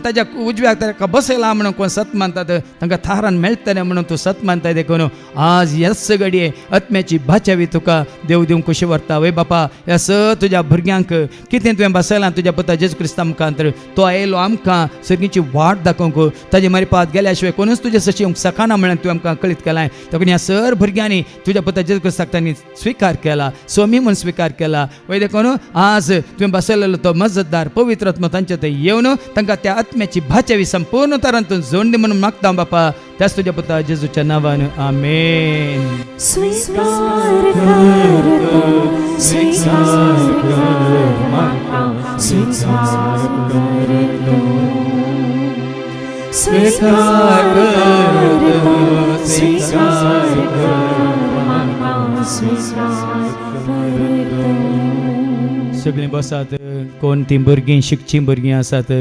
S3: ताच्या उजव्याक ताका बसयला म्हणून कोण सत मानतात तांकां थारान मेळटलें म्हणून तूं सत मानता देखून आज ह्याच घडये आत्म्याची बाच्छावी तुका देव दिवंक कशी व्हरता वय बापा ह्या तुज्या भुरग्यांक कितें तुवें बसयलां तुज्या पुता जेजू क्रिस्ता मुखांतर तो आयलो आमकां सर्गीची वाट दाखोवंक ताजे मारिपात गेल्या शिवाय कोणूच तुजे सशी सकाना म्हणून तुवें आमकां कळीत केलां देखून ह्या सर भुरग्यांनी तुज्या पुता जेजू क्रिस्ताक तांणी स्विकार केला स्वामी म्हणून स्विकार केला वय देखून आज तुवें बसयलेलो तो मजतदार पवित्र आत्मा तांचे थंय येवन तांकां त्या आत्म्याची बाच्छावी संपूर्ण तरांतून जोडली म्हणून मागता बापा त्याच तुज्या पुता जेजूच्या नांवान आमेन
S4: स्वीकार करतो स्वीकार कर माता स्वीकार करतो स्वीकार करतो स्वीकार कर माता स्वीकार करतो
S3: सगळीं बसात कोण ती भुरगीं शिकचीं भुरगीं आसात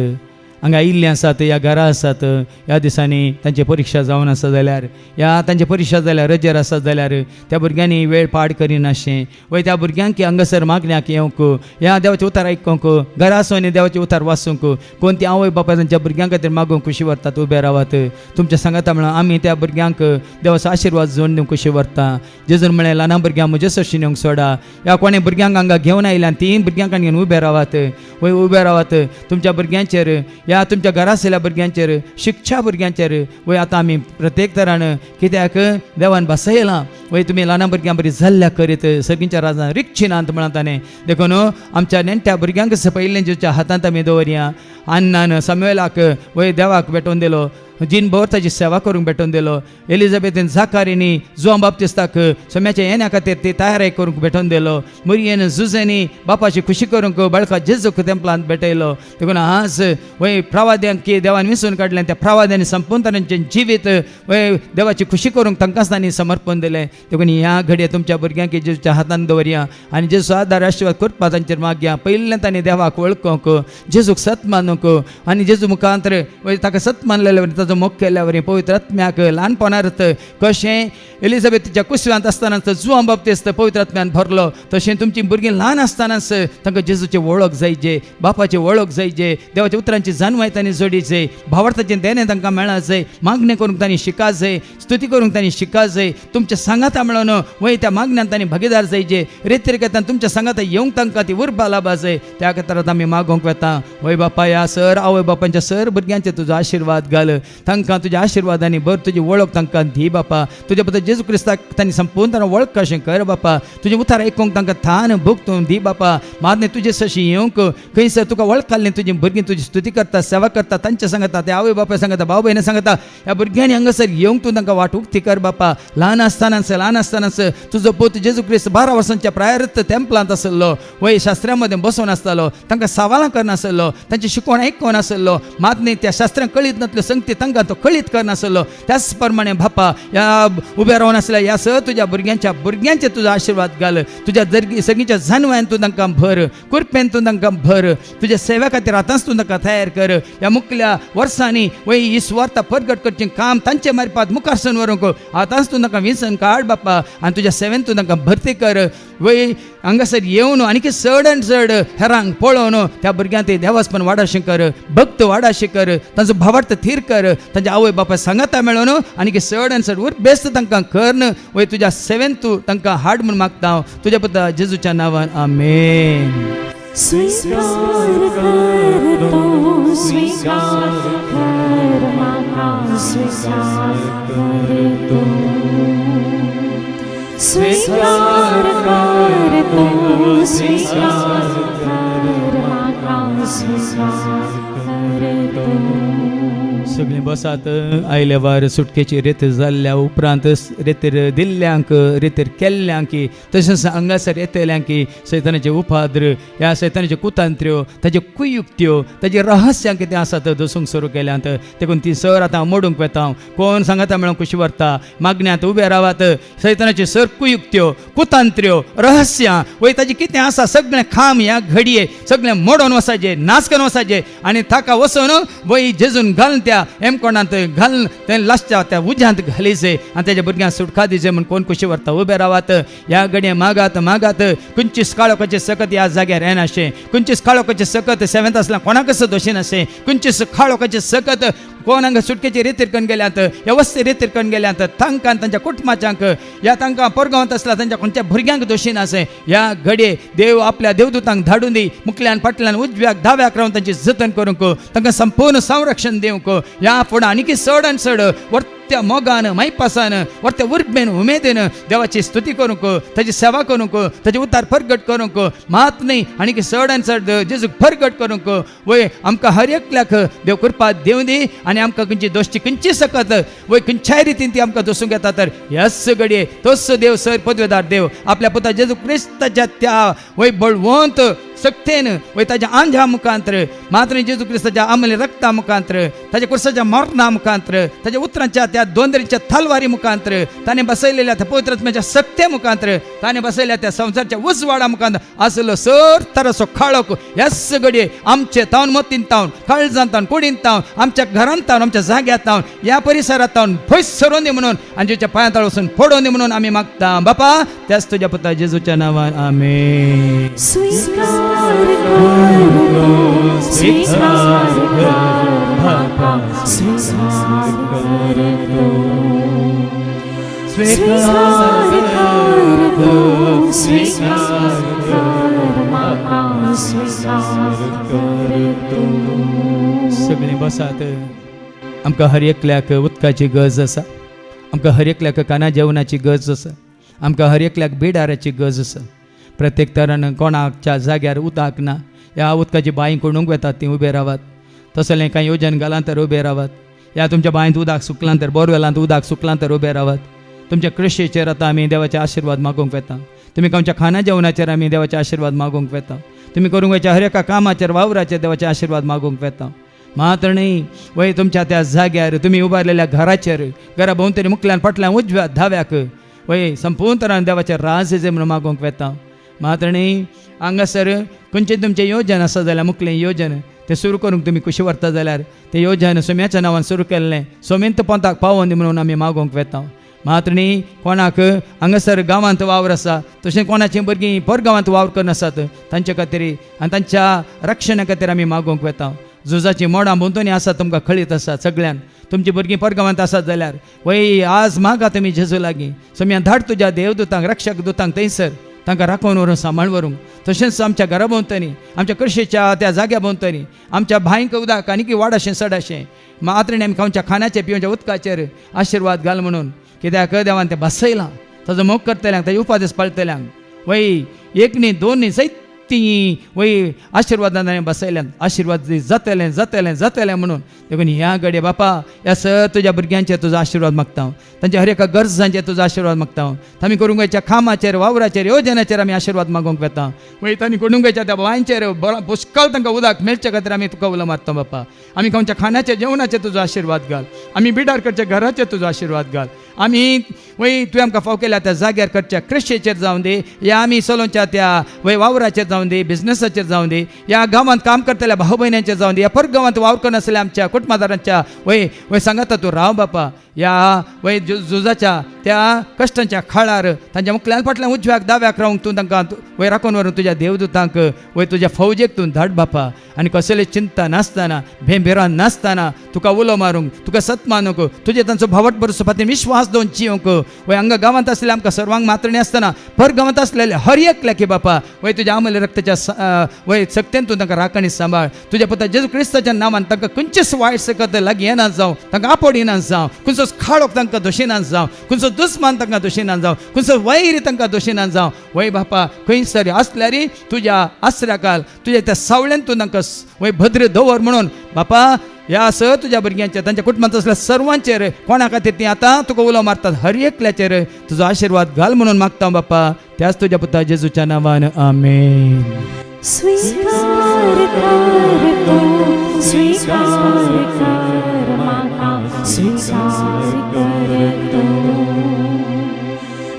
S3: हांगा आयिल्लीं आसात ह्या घरा आसात ह्या दिसांनी तांची परीक्षा जावन आसा जाल्यार ह्या तांची परीक्षा जाल्यार रजेर आसा जाल्यार त्या भुरग्यांनी वेळ पाड करिनाशें वय त्या भुरग्यांक हांगासर मागण्याक येवंक ह्या देवाचें उतार आयकूंक घरा आसून देवाचें उतार वाचूंक कोण ती आवय बापाय तांच्या भुरग्यां खातीर मागूंक कशी व्हरतात उबे रावात तुमच्या सांगाता म्हणून आमी त्या भुरग्यांक देवाचो आशिर्वाद जोडून दिवंक कशी व्हरता जेजून म्हळें ल्हान भुरग्यांक म्हजे सरशी नेवंक सोडा ह्या कोणें भुरग्यांक हांगा घेवन आयल्यान तीन भुरग्यांक घेवन उबे रावात वय उबे रावात तुमच्या भुरग्यांचेर या तुमच्या घरा आशिल्ल्या भुरग्यांचेर शिक्षा भुरग्यांचेर वय आतां आमी प्रत्येक तरान कित्याक देवान बसयलां वय तुमी ल्हान भुरग्यां बरी जाल्ल्या करीत सगळींच्या राजान रिक्षिनांत म्हणत ताणें देखून आमच्या नेण्ट्या भुरग्यांक पयलें जेच्या हातांत आमी दवरया अन्नान सामुएलाक वय देवाक भेटोवन दिलो जिनभर ताची सेवा करूंक भेटोवन दिलो एलिझाबेथीन झाकारीनी जुआं बाप्तिस्ताक सोम्याच्या येण्या खातीर ती तयारी करूंक भेटोवन दिलो मरियेन जुजेनी बापाची खुशी करूंक बाळका जेजूक तेंपलांत भेटयलो देखून आज वय प्रवाद्यांक की देवान विसरून काडलें त्या प्रवाद्यांनी संपूर्ण तांचें जिवीत वय देवाची खुशी करूंक तांकांच तांणी समर्पण दिलें देखून ह्या घडये तुमच्या भुरग्यांक जेजूच्या हातान दवरया आनी जेजू आदार आशिर्वाद करपा तांचेर मागया पयलें तांणी देवाक वळखूंक जेजूक सत मानूंक आनी जेजू मुखांतर वय ताका सत मानलेले ताजो मोग केल्यावर पवित्र आत्म्याक ल्हानपणांत कशें एलिझाबेथीच्या कुसव्यांत आसतनाच जुआं बाप्तिस्त पवित्र आत्म्यान भरलो तशें तुमची भुरगीं ल्हान आसतनाच तांकां जेजूचे वळख जायचे, बापाचे वळख जायचे, देवाच्या उतरांची जाणवाय तांणी जोडीचे, भावार्थाचें देणें तांकां मेळा जाय, मागणें करूंक तांणी शिका जाय, स्तुती करूंक तांणी शिका जाय, तुमच्या सांगाता मेळोन वय त्या मागण्यान तांणी भागीदार जायचे, रितीरिकेतान तुमच्या सांगाता येवंक तांकां ती उर्बा लाभा जाय. त्या खातीर आमी मागोंक वेता. वय बापा या सर आवय बापांच्या सर भुरग्यांचे तुजो आशिर्वाद घाल, तांकां तुज्या आशिर्वादांनी भर, तुजी वळख तांकां दी बापा. तुज्या बद्दल जेजू क्रिस्ताक तांणी संपूर्ण वळख कशें कर बापा. तुजें उतार आयकूंक तांकां थान भोगतून दी बापा. मागणें तुजे सशी येवंक खंयसर तुका वळखाल्लें तुजीं भुरगीं तुजी स्तुती करता, सेवा करता, तांच्या सांगता, त्या आवय बापाय सांगता, भाव भयणी सांगता, ह्या भुरग्यांनी हांगासर येवंक तूं तांकां वाट उक्ती कर बापा. ल्हान आसतनाच तुजो पूत जेजू क्रिस्त 12 वर्सांच्या प्रायरत्त टेंपलांत आसलो, वय शास्त्रां मदें बसून आसतालो, तांकां सवालां करनासलो, तांची शिकवण आयकून नासलो, मात न्ही त्या शास्त्रांक कळीत नासल्यो संगती तांकां तो कळीत करनासलो. त्याच प्रमाणे बापा ह्या उबे रावन आसल्या ह्या स तुज्या भुरग्यांचे तुजो आशिर्वाद घाल. तुज्या सगळींच्या जानवान तूं तांकां भर, कृपेन तूं तांकां भर, तुज्या सेवे खातीर आतांच तूं तांकां तयार कर. ह्या मुखल्या वर्सांनी वय ही सुवार्ता परगट करचें काम तांचे मार्फत मुखारसून व्हरूंक आतांच तूं तांकां विंसन काड बापा, आनी तुज्या सेवेन तूं तांकां भरती कर. वय हांगासर येवन आनीक चड आनी चड हेरांक पळोवन त्या भुरग्यांक ते देवास्पण वाडाशें कर, भक्त वाडाशें कर, तांचो भावार्थ थीर कर, तांच्या आवय बापाय सांगाता मेळोन आनीक चड आनी चड उर्बेस्त तांकां कर. वय तुज्या सेवेन तूं तांकां हाड म्हूण मागता हांव तुज्या पुता जेजूच्या नांवान आमेन.
S4: स्वीकार कर तू, स्वीकार कर माका, स्वीकार कर तू, स्वीकार कर तू, स्वीकार कर माका, स्वीकार कर तू.
S3: सगळीं बसात. आयल्या वार सुटकेची रेत जाल्ल्या उपरांत रेतीर दिल्ल्यांक, रेतीर केल्ल्यांक, तशेंच हांगासर येतल्यांक सैतानाचे उपाद्र, ह्या सैतानाच्यो कुतांत्र्यो, ताच्यो कुयुक्त्यो, ताची रहस्यां कितें आसात दसूंक सुरू केल्यांत, देखून ती सर आतां मोडूंक वेता. कोण सांगाता मेळोन कशी व्हरता, मागण्यांत उबे रावात. सैतानाच्यो सर कुयुक्त्यो, कुतांत्र्यो, रहस्यां, वय ताची कितें आसा सगळें खाम ह्या घडये सगळें मोडोन वसाचें, नाश करून वसाचें, आनी ताका वचून वय जेजून घालून त्या एमकोणांत घालून तें लास्टच्या त्या उज्यांत घालीचे आनी तेज्या भुरग्यांक सुटका दिचे म्हूण कोण कशी व्हरता. उबे रावात. ह्या घडये मागात मागात. खंयचीच काळोखाचें सकत ह्या जाग्यार येनाशें, खंयचीच काळोखाचें सकत सेवेंत आसल्यार कोणाकच दोशी नाशें, खंयचीच काळोखाचें सकत कोण हांगा सुटकेची रेतीर करून गेल्यांत, वेवस्थीत रेतीर करून गेल्यांत, तांकां तांच्या कुटुंबाच्यांक, ह्या तांकां परगांवांत आसल्या तांच्या खंयच्या भुरग्यांक दोशी नाशें. ह्या घडये देव आपल्या देवदूतांक धाडून दी, मुखल्यान फाटल्यान उजव्याक दाव्याक रावन तांची जतन करूंक, तांकां संपूर्ण संरक्षण दिवंक. ह्या फुडें आनीक चड आनी चड वर्त्या मोगान, मायपासान, वर्त्या उर्बेन, उमेदीन देवाची स्तुती करूंक, ताची सेवा करूंक, ताचे उतार परगट करूंक, मात न्ही आनीक चड आनी चड जेजूक परगट करूंक. वय आमकां हर एकल्याक देव कृपा दिवं दी, आनी आमकां खंयची दोश्टी खंयची सकत वय खंयच्याय रितीन ती आमकां दोसूंक येता. तर ह्याच घडये तोच देव सर पदवेदार देव आपल्या पुता जेजू क्रिस्ताच्या त्या वय बळवंत सक्तेन वय ताच्या आंध्या मुखांतर, मात्र जेजू क्रिस्ताच्या अमली रक्ता मुखांतर, ताच्या कुर्साच्या मरणा मुखांतर, ताच्या उतरांच्या त्या दोंदरीच्या तलवारी मुखांतर, ताणें बसयलेल्या त्या पवित्र आत्म्याच्या सक्ते मुखांतर, ताणें बसयल्या त्या संवसारच्या उजवाडा मुखांतर आसलो सर तरासो काळोख ह्याच घडये आमचे तावन मतीन तावन, काळजांत तावन, कुडींत तावन, आमच्या घरांत तावन, आमच्या जाग्यात तावन, ह्या परिसरात तावन भयस सरोन दी म्हणून आनी जेच्या पांयां वचून पडोवन दी म्हणून आमी मागता बापा. त्याच तुज्या पुता जेजूच्या नांवान आमेन.
S4: स्वीकार कर तू, स्वीकार कर माका, स्वीकार कर तू, स्वीकार कर तू, स्वीकार कर माका, स्वीकार कर तू.
S3: सगळीं बसात. आमकां हर एकल्याक उदकाची गरज आसा, आमकां हर एकल्याक काना जेवणाची गरज आसा, आमकां हर एकल्याक बेडाराची गरज आसा. प्रत्येक तरान कोणाच्या जाग्यार उदक ना, ह्या उदकाची बांय कोणूंक वेतात ती उबे रावात. तसलें कांय येवजण घालां तर उबे रावात. ह्या तुमच्या बांयत उदक सुकलां तर, बोरवेलांत उदक सुकलां तर उबे रावात. तुमच्या कृशेचेर आतां आमी देवाचे आशिर्वाद मागूंक वेता. तुमी खंयच्या खाना जेवणाचेर आमी देवाचे आशिर्वाद मागूंक वेता. तुमी करूंक वयच्या हर एका कामाचेर वावराचेर देवाचे आशिर्वाद मागूंक वेता. मात्र न्ही वय तुमच्या त्या जाग्यार तुमी उबारलेल्या घराचेर, घरा भोंवतणी मुखल्यान फाटल्यान उजव्या धाव्याक वय संपूर्ण तरान देवाचे राज जे म्हणून मागूंक वेता. मात्र न्ही हांगासर खंयचे तुमचें योजन आसा जाल्यार मुखलें योजन ते सुरू करूंक तुमी खुशी व्हरता जाल्यार ते येवजन सोम्याच्या नांवान सुरू केल्लें सोमेंत पंथाक पावोन दी म्हणून आमी मागोवंक वेता. मात्र न्ही कोणाक हांगासर गांवांत वावर आसा तशें कोणाचीं भुरगीं परगांवांत वावर करून आसात तांचे खातीर आनी तांच्या रक्षणा खातीर आमी मागोवंक वेता. झुजाची मोडां बोंतोनी आसा तुमकां कळीत आसा सगळ्यान. तुमची भुरगीं परगांवांत आसात जाल्यार वय आज मागा तुमी जेजू लागीं सोम्या धाड तुज्या देवदूतांक रक्षक दुतांक थंयसर तांकां राखून व्हरूंक सांबाळ व्हरूंक. तशेंच आमच्या घरा भोंवतणी आमच्या कृषीच्या त्या जाग्या भोंवतणी आमच्या भांयक उदक आनी वाडाशें सडाशें मात्र आमी खावच्या खाणाच्या पिवच्या उदकाचेर आशिर्वाद घाल म्हणून. कित्याक देवान तें बसयलां ताजो मोग करतल्यांक ताजे उपादेश पाळटल्यांक वय एक न्ही दोन न्ही सैत ती वय आशिर्वादान बसयल्यान आशिर्वाद जातलें जातलें जातलें म्हणून. देखून ह्या घडये बापा ह्या तुज्या भुरग्यांचेर तुजो आशिर्वाद मागता हांव. तांच्या हर एका गरजांचेर तुजो आशिर्वाद मागता हांव. तांणी करूंक कामाचेर वावराचेर येवजनाचेर आमी आशिर्वाद मागोवंक वेता. वय तांणी करूंक त्या बांयचेर पुष्कळ तांकां उदक मेळचे खातीर आमी तुका उलो मारता बापा. आमी खंयच्या खाणाचेर जेवणाचेर तुजो आशिर्वाद घाल. आमी बिडार करच्या घराचेर तुजो आशिर्वाद घाल. आमी वय तुवें आमकां फाव केल्या त्या जाग्यार करच्या कृषीचेर जावं दी या आमी चलोवच्या त्या वय वावराचेर जावं दी बिझनसाचेर जावं दी या गांवांत काम करतल्या भाव भयण्यांचेर जावं दी या परगांवांत वावर करून आसल्या आमच्या कुटुंबादारांच्या वय वय सांगाता तूं राव बापा. या वय झुजाच्या त्या कश्टांच्या खाळार तांच्या मुखल्यान फाटल्यान उजव्याक दाव्याक रावंक तूं तांकां वय राखून व्हरून तुज्या देवदूतांक वय तुज्या फौजेक तूं धाड बापा. आनी कसली चिंता नासतना भेंभेरान नासतना तुका उलो मारूंक तुका सत मानूंक तुजे तांचो भावट भरोसो फाटीं विश्वास दवरून जियोंक वय हांगा गांवांत आसलेल्या आमकां सर्वांक मात्रणी आसतना परगांवांत आसलेले हर एकल्या की बापा वय तुज्या अमूल्य रक्ताच्या वय सक्तेन तूं तांकां राखणी सांबाळ. तुज्या पुता जेजू क्रिस्ताच्या नांवान तांकां खंयचेच वायट सकत लागीं येना जावं तांकां आपड येना जावं खंयचो खाडोक तांकां दोशीना जावं खंयचो दुस्मान तांकां दोशीना जावं खंयचो वैरी तांकां दोशीना जावं. वय बापा खंयसर आसल्यार तुज्या आसऱ्याकाल तुज्या त्या सावळ्यान तूं तांकां वय भद्र दवर म्हणून बापा ह्या तुज्या भुरग्यांचेर तांच्या कुटुंबांत असल्या सर्वांचेर कोणा खातीर ती आतां तुका उलो मारतात हर एकल्याचेर तुजो आशिर्वाद घाल म्हणून मागता बापा. त्याच तुज्या पुता जेजूच्या नांवान आमेन.
S4: स्वीकार कर तू स्वीकार कर माता स्वीकार कर तू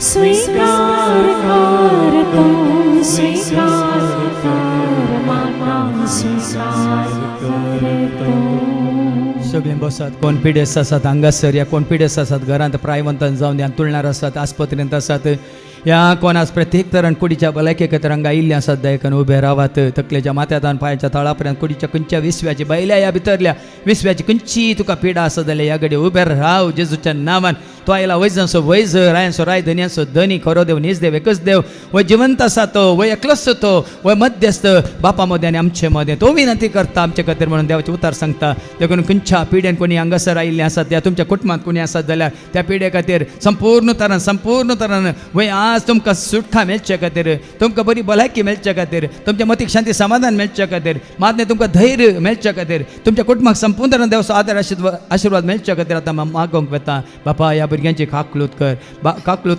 S4: स्वीकार कर तू स्वीकार कर माता स्वीकार कर तू.
S3: सगळीं बसात कोण पिडेस्त आसात हांगासर या कोण पिडेस्त आसात घरांत प्रायवंतान जावन ह्या तुळणार आसात आस्पत्रेंत आसात या कोण आज प्रत्येक तरान कुडीच्या भलायके खातीर हांगा आयिल्ले आसात दयेकन उबे रावात. तकलेच्या माथ्यातान पांयाच्या तळापर्यंत कुडीच्या खंयच्या विस्व्याची बायल्या ह्या भितरल्या विस्व्याची खंयची तुका पिडा आसा जाल्यार ह्या घडये उबे राव जेजूच्या नांवान. तो आयला वैजांचो वैज रायांचो राय धन्याचो धनी खरो देव नीज देव एकच देव वय जिवंत आसा तो वय एकलोच तो वय मध्यस्थ बापा मदें आनी आमचे मदें तो विनंती करता आमचे खातीर म्हणून देवाचे उतार सांगता. देखून खंयच्या पिड्यान कोणी हांगासर आयिल्ले आसात त्या तुमच्या कुटुंबांत कोणी आसात जाल्यार त्या पिड्या खातीर संपूर्ण तरान वय आज तुमकां सुटका मेळचे खातीर तुमकां बरी भलायकी मेळचे खातीर तुमच्या मतीक शांती समाधान मेळचे खातीर मातने तुमकां धैर्य मेळचे खातीर तुमच्या कुटुंबाक संपूर्ण तरान देवाचो आदार आशिर्वाद मेळचे खातीर आतां मागोवंक वेता. बापा ह्या भुरग्यांची काकलूत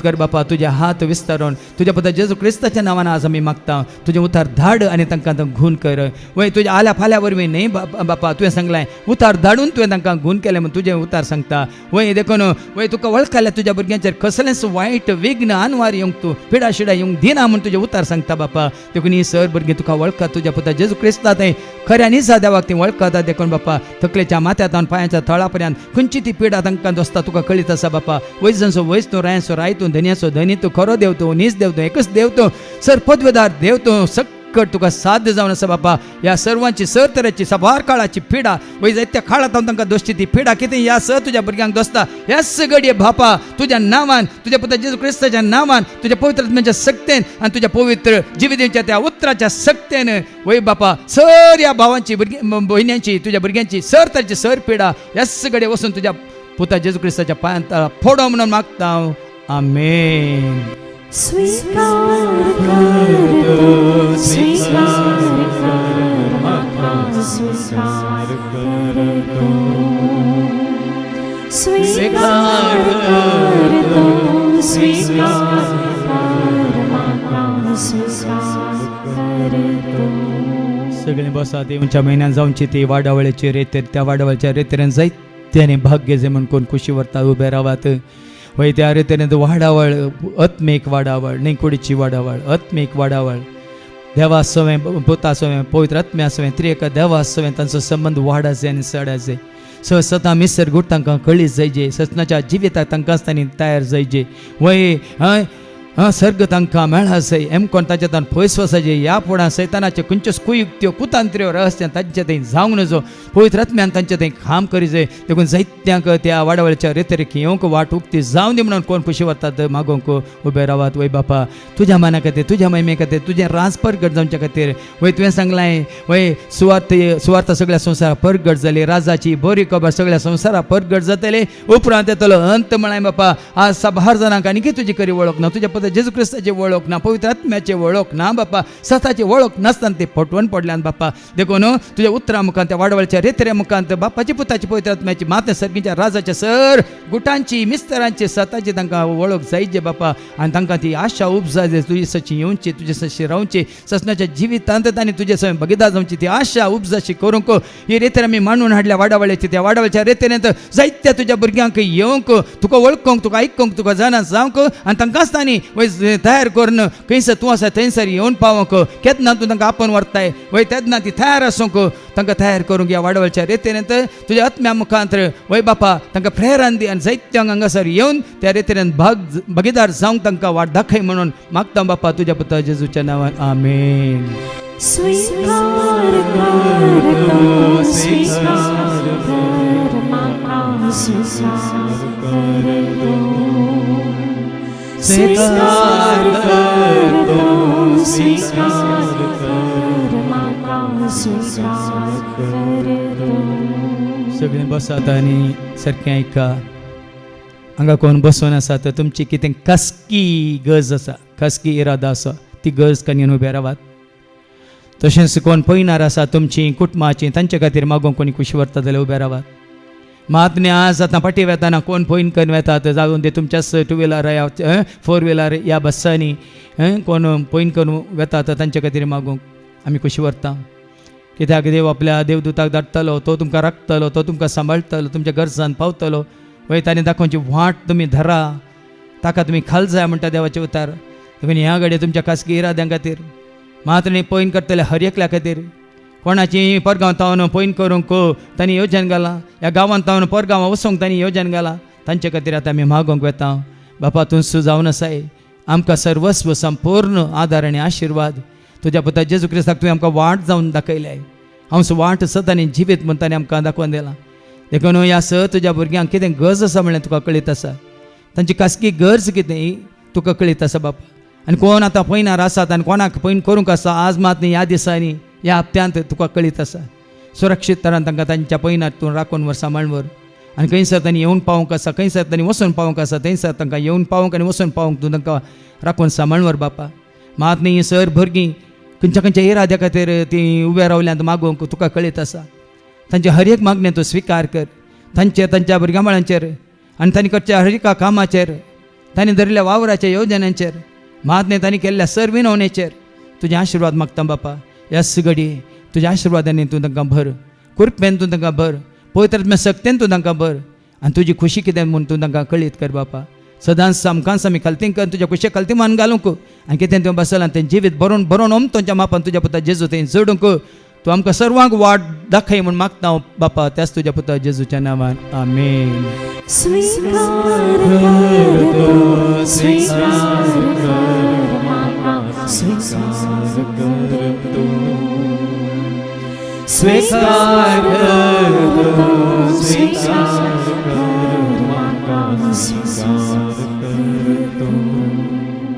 S3: कर बापा तुजे हात विस्तारून तुज्या पुता जेजू क्रिस्ताच्या नांवान आज आमी मागता तुजें उतार धाड आनी तांकां घून कर. वय तुज्या आल्या फाल्या वरवीं न्ही बापा तुवें सांगलें उतार धाडून तुवें तांकां घून केलें म्हूण तुजें उतार सांगता. वय देखून वय तुका वळखल्या तुज्या भुरग्यांचेर कसलेंच वायट विघ्न आनवार येवंक तूं पिडा शिडा येवंक दिना म्हूण तुजें उतार सांगता बापा. देखून ही सर भुरगीं तुका वळखता तुज्या पुता जेजू क्रिस्ता थंय खऱ्यानी देवाक ती वळखता. देखून बापा तकलेच्या माथ्यातान पांयाच्या तळापर्यंत खंयची ती पिडा तांकां दोसता तुका कळीत आसा बापा. वैजांचो वैज तूं रायांचो राय तूं धन्याचो धनी तूं खरो देव तूं नीज देव तूं एकच देव तूं सर पदवेदार देव तूं सकट तुका साध्य जावन आसा बापा. ह्या सर्वांची सर तरेची सभार काळाची पिडा वय जायत्या काळांत हांव तांकां दोसची ती पिडा कितें ह्या सर तुज्या भुरग्यांक दोसता ह्या सगळ्ये बापा तुज्या नांवान तुज्या पुता जेजू क्रिस्ताच्या नांवान तुज्या पवित्र आत्म्याच्या सक्तेन आनी तुज्या पवित्र जिविताच्या त्या उतराच्या सक्तेन वय बापा सर ह्या भावांची भयण्यांची तुज्या भुरग्यांची सर तरेची सर पिडा ह्या सगळे वचून तुज्या पुता जेजू क्रिस्ताच्या पांयांत फोडो म्हणून मागता हांव. आमेन.
S4: स्वीकार कर तू स्वीकार कर माता स्वीकार कर तू स्वीकार कर तू स्वीकार कर माता स्वीकार कर तू.
S3: सगळीं बसात देवच्या म्हयन्यान जावची ती वाडावळीची रेतेर त्या वाडावळच्या रेतेरेन जायत्यानी भाग्य जे म्हण कोण खुशी व्हरता उबे रावात. वय त्या रितीन वाडावळ आत्मीक वाडावळ न्ही कुडीची वाडावळ आत्मीक वाडावळ देवा आसोवें पुता आसोवें पवित्र आत्म्या आसोवें त्रिएक देवा आसोवें तांचो संबंध वाडत जाय आनी सडत जाय. सता मिसर गुट तांकां कळीत जायचे सतनाच्या जिविताक तांकांच तांणी तयार जायचे वय हय सर्ग तांकां मेळा जाय एम कोण ताचे तान पयस वसाचे ह्या फुडां सैतानाच्यो खंयच्योच कुयुक्त्यो कुतांत्र्यो रहस्य तांचे थंय जावंक नजो पवित्र आत्म्यान तांचे थंय काम करी जाय देखून जायत्यांक त्या वाडवळच्या रेतरेक येवंक वाट उक्ती जावं दी म्हणून कोण खुशी वतात मागोवंक उबे रावात वय बापा तुज्या मना खातीर तुज्या महिमे खातीर तुजें राज परगट जावच्या खातीर वय तुवें सांगलां वय सुवार्थ सगळ्या संवसाराक परगट जाली राजाची बरी खबर सगळ्या संवसाराक परगट जातली उपरांत येतलो अंत म्हणाय बापा आज 6,000 जाणांक आनी तुजी खरी वळख ना तुज्या जेजू क्रिस्ताची वळख ना पवित्र आत्म्याची वळख ना बापा सताची वळख नासतना ते फटवून पडल्यान बापा देखून तुज्या उतरा मुखांत त्या वाडवळच्या रेतऱ्या मुखांत बापाची पुताची पवित्र आत्म्याची माते सर्गीच्या राजाच्या सर गुटांची मिस्तरांची सताची तांकां वळख जायचे बापा आनी तांकां ती आशा उपजा तुजी सची येवची तुजे सशी रावची ससनाच्या जिवितांत तांणी तुजे सवय बगिदार जावची ती आशा उपजाशी करूंक ही रेतर आमी मांडून हाडल्या वाडावळ्याची त्या वाडावळ्याच्या रेतेरेंत जायत्या तुज्या भुरग्यांक येवंक तुका वळखूंक तुका आयकूंक तुका जाणा जावंक आनी तांकांच तांणी वय तयार करून खंयसर तूं आसा थंयसर येवन पावंक केन्ना तूं तांकां आपोवन व्हरताय वय तेन्ना ती तयार आसूंक तांकां तयार करूंक ह्या वाडवळच्या रेतेरेंत तुज्या आत्म्या मुखांत वय बापा तांकां प्रेरण दी आनी जायत्यांक हांगासर येवन त्या रेतेरेंत बगीदार जावंक तांकां वाट दाखय म्हणून मागता बापा तुज्या पुता जेजूच्या नांवान आमेन.
S4: स्वीकार करतो स्वीकार कर म्हाका स्वीकार करतो स्वीकार करतो स्वीकार कर म्हाका स्वीकार करतो.
S3: सगळीं बसात आनी सारकें आयका हांगा कोण बसून आसा तर तुमची कितें खासगी गरज आसा खासगी इरादा आसा ती गरज करून उबे रावात. तशेंच कोण पयणार आसा तुमची कुटुंबाची तांचे खातीर मागोवंक कोणी खुशी व्हरता जाल्यार उबे रावात. मात न्ही आज आतां पाटी वेताना कोण पयन करून वेतात जावन ते तुमच्याच 2 व्हिलर 4 व्हिलर ह्या बसांनी कोण पयन करून वेतात तांचे खातीर मागोवंक आमी खुशी व्हरता. कित्याक देव आपल्या देवदूताक धाडटलो तो तुमकां राखतलो तो तुमकां सांबाळटलो तुमच्या गरजान पावतलो वय तांणी दाखोवची वाट तुमी धरा ताका तुमी खाल जाय म्हणटा देवाचे उतार. देखून ह्या घडये तुमच्या खासगी इराद्यां खातीर मात न्ही पयन करतले हर एकल्या खातीर कोणाची परगांव तावन पयन करूंक तांणी येवजन घाला ह्या गांवांत तावन परगांवां वचूंक तांणी येवजन घाला तांचे खातीर आतां आमी मागोवंक वेता. बापा तूं सुजावन आसाय आमकां सर्वस्व संपूर्ण आदार आनी आशिर्वाद तुज्या पुता जेजू क्रिस्ताक तुवें आमकां वाट जावन दाखयल्या हांव वाट सत आनी जिवीत म्हण ताणें आमकां दाखोवन दिलां. देखून ह्या तुज्या भुरग्यांक कितें गरज आसा म्हणलें तुका कळीत आसा तांची खासगी गरज कितें तुका कळीत आसा बापा. आनी कोण आतां पयनार आसात आनी कोणाक पयन करूंक आसा आज मात न्ही ह्या दिसांनी ह्या हप्त्यांत तुका कळीत आसा सुरक्षीत तरान तांकां तांच्या पयनार तूं राखून व्हर सांबाळून व्हर. आनी खंयसर तांणी येवन पावूंक आसा खंयसर तांणी वचून पावूंक आसा थंयसर तांकां येवन पावूंक आनी वचून पावूंक तूं तांकां राखून सांबाळून व्हर बापा. मात न्ही सर भुरगीं खंयच्या खंयच्या इराद्या खातीर ती उबे रावल्यांत मागोवंक तुका कळीत आसा तांचे हर एक मागणें तूं स्विकार कर तांच्या भुरग्यां बाळांचेर आनी तांणी करच्या हर एका कामाचेर तांणी धरिल्ल्या वावराच्या येवजण्यांचेर मात न्ही तांणी केल्ल्या सर विनवणेचेर तुजे आशिर्वाद मागता बापा. ह्या घडी तुज्या आशिर्वादांनी तूं तांकां भर कृपेन तूं तांकां भर पवित्र सक्तेन तूं तांकां भर आनी तुजी खुशी कितें म्हूण तूं तांकां कळीत कर बापा. सदांच आमकांच आमी खालतीं कर तुज्या कुशे खालती मान घालूंक आनी कितें तुवें बसलां तें जिवीत बरोवन बरोवन तुमच्या मापान तुज्या पुता जेजू थंय जोडूंक तूं आमकां सर्वांक वाट दाखय म्हूण मागता हांव बापा त्याच तुज्या पुता जेजूच्या नांवान आमेन.
S4: स्वीकार करतो स्वीकार कर म्हाका स्वीकार करतो
S2: स्वीकार करतो स्वीकार कर म्हाका स्वीकार करतो.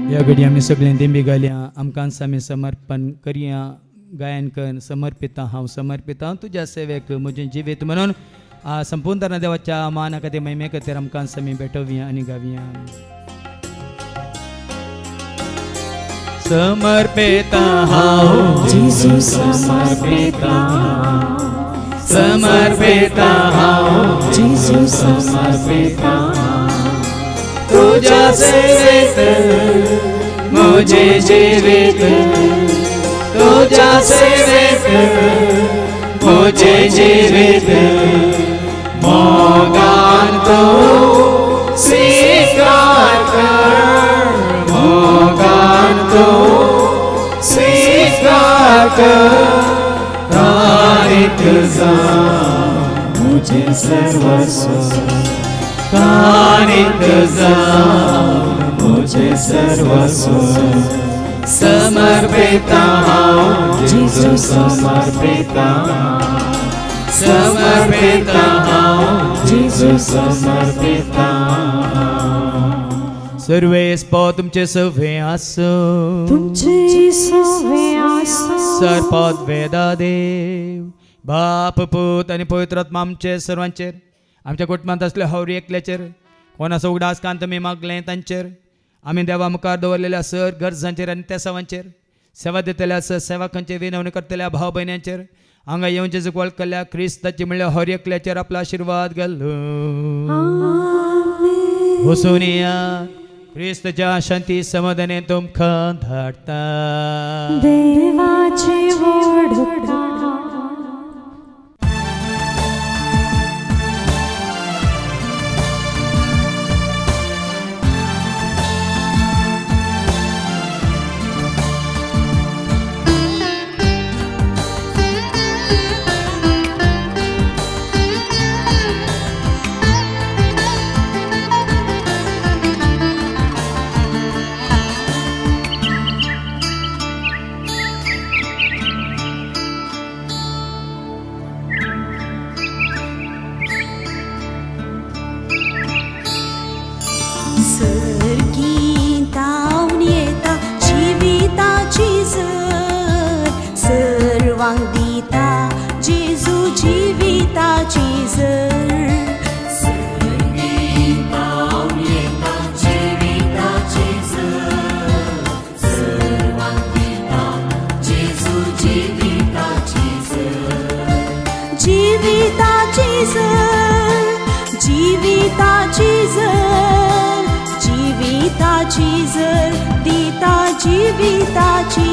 S3: ह्या घडी आमी सगळीं दिंबी घालया आमकांच आमी समर्पण करया गायन कर समर्पिता हांव समर्पिता तुज्या सेवेक म्हजें जिवीत म्हणून संपूर्ण देवाच्या माना खातीर महिमे खातीर आमकांच आमी भेटोवया आनी गावया. समर्पिता हांव
S4: जेजू समर्पिता
S2: समर्पिता हांव
S4: जेजू
S2: समर्पिता तुझ्या सेवेत म्हजें जिवीत तुझ्या सेवेत म्हजें जिवीत मोगान तूं स्वीकार कर मोगान तूं स्वीकार गाठ आणि तुझा मुझे सर्वस्व आणि तुझा मुझे सर्वस्व समर्पित हांव जेजू समर्पित समर्पित हांव जेजू समर्पित
S3: सर्वेस पाव तुमचे सवे आसो
S4: तुमचे सवे आसो
S3: सरपद वेदादेव बाप पूत आणि पवित्र आत्मा आमचे सर्वांचेर आमच्या कुटुंबात असले हवरी एकल्याचेर कोणाचो उगडास कांत मी मागलें तांचेर आमी देवा मुखार दवरलेल्या सर गरजांचेर आनी त्या सेवांचेर सेवा दितल्या सर सेवकांचेर विनवणी करतल्या भाव भयण्यांचेर हांगा येवन जेजूक वळखल्या क्रिस्ताची म्हणल्या हर एकल्याचेर आपलो आशिर्वाद घालो वचून या क्रिस्ताच्या शांती समाधाने तुमकां धाडटा
S4: देवाचे वडता
S5: सर्गीतावन येता जिविताची झर सर्वांक दिता जेजू जिविताची झर सर्गीतावन येता जिविताची झर सर्वांक दिता जेजू जिविताची झर जिविताची झर जिविताची झर जिविताची झर दिता जिविताची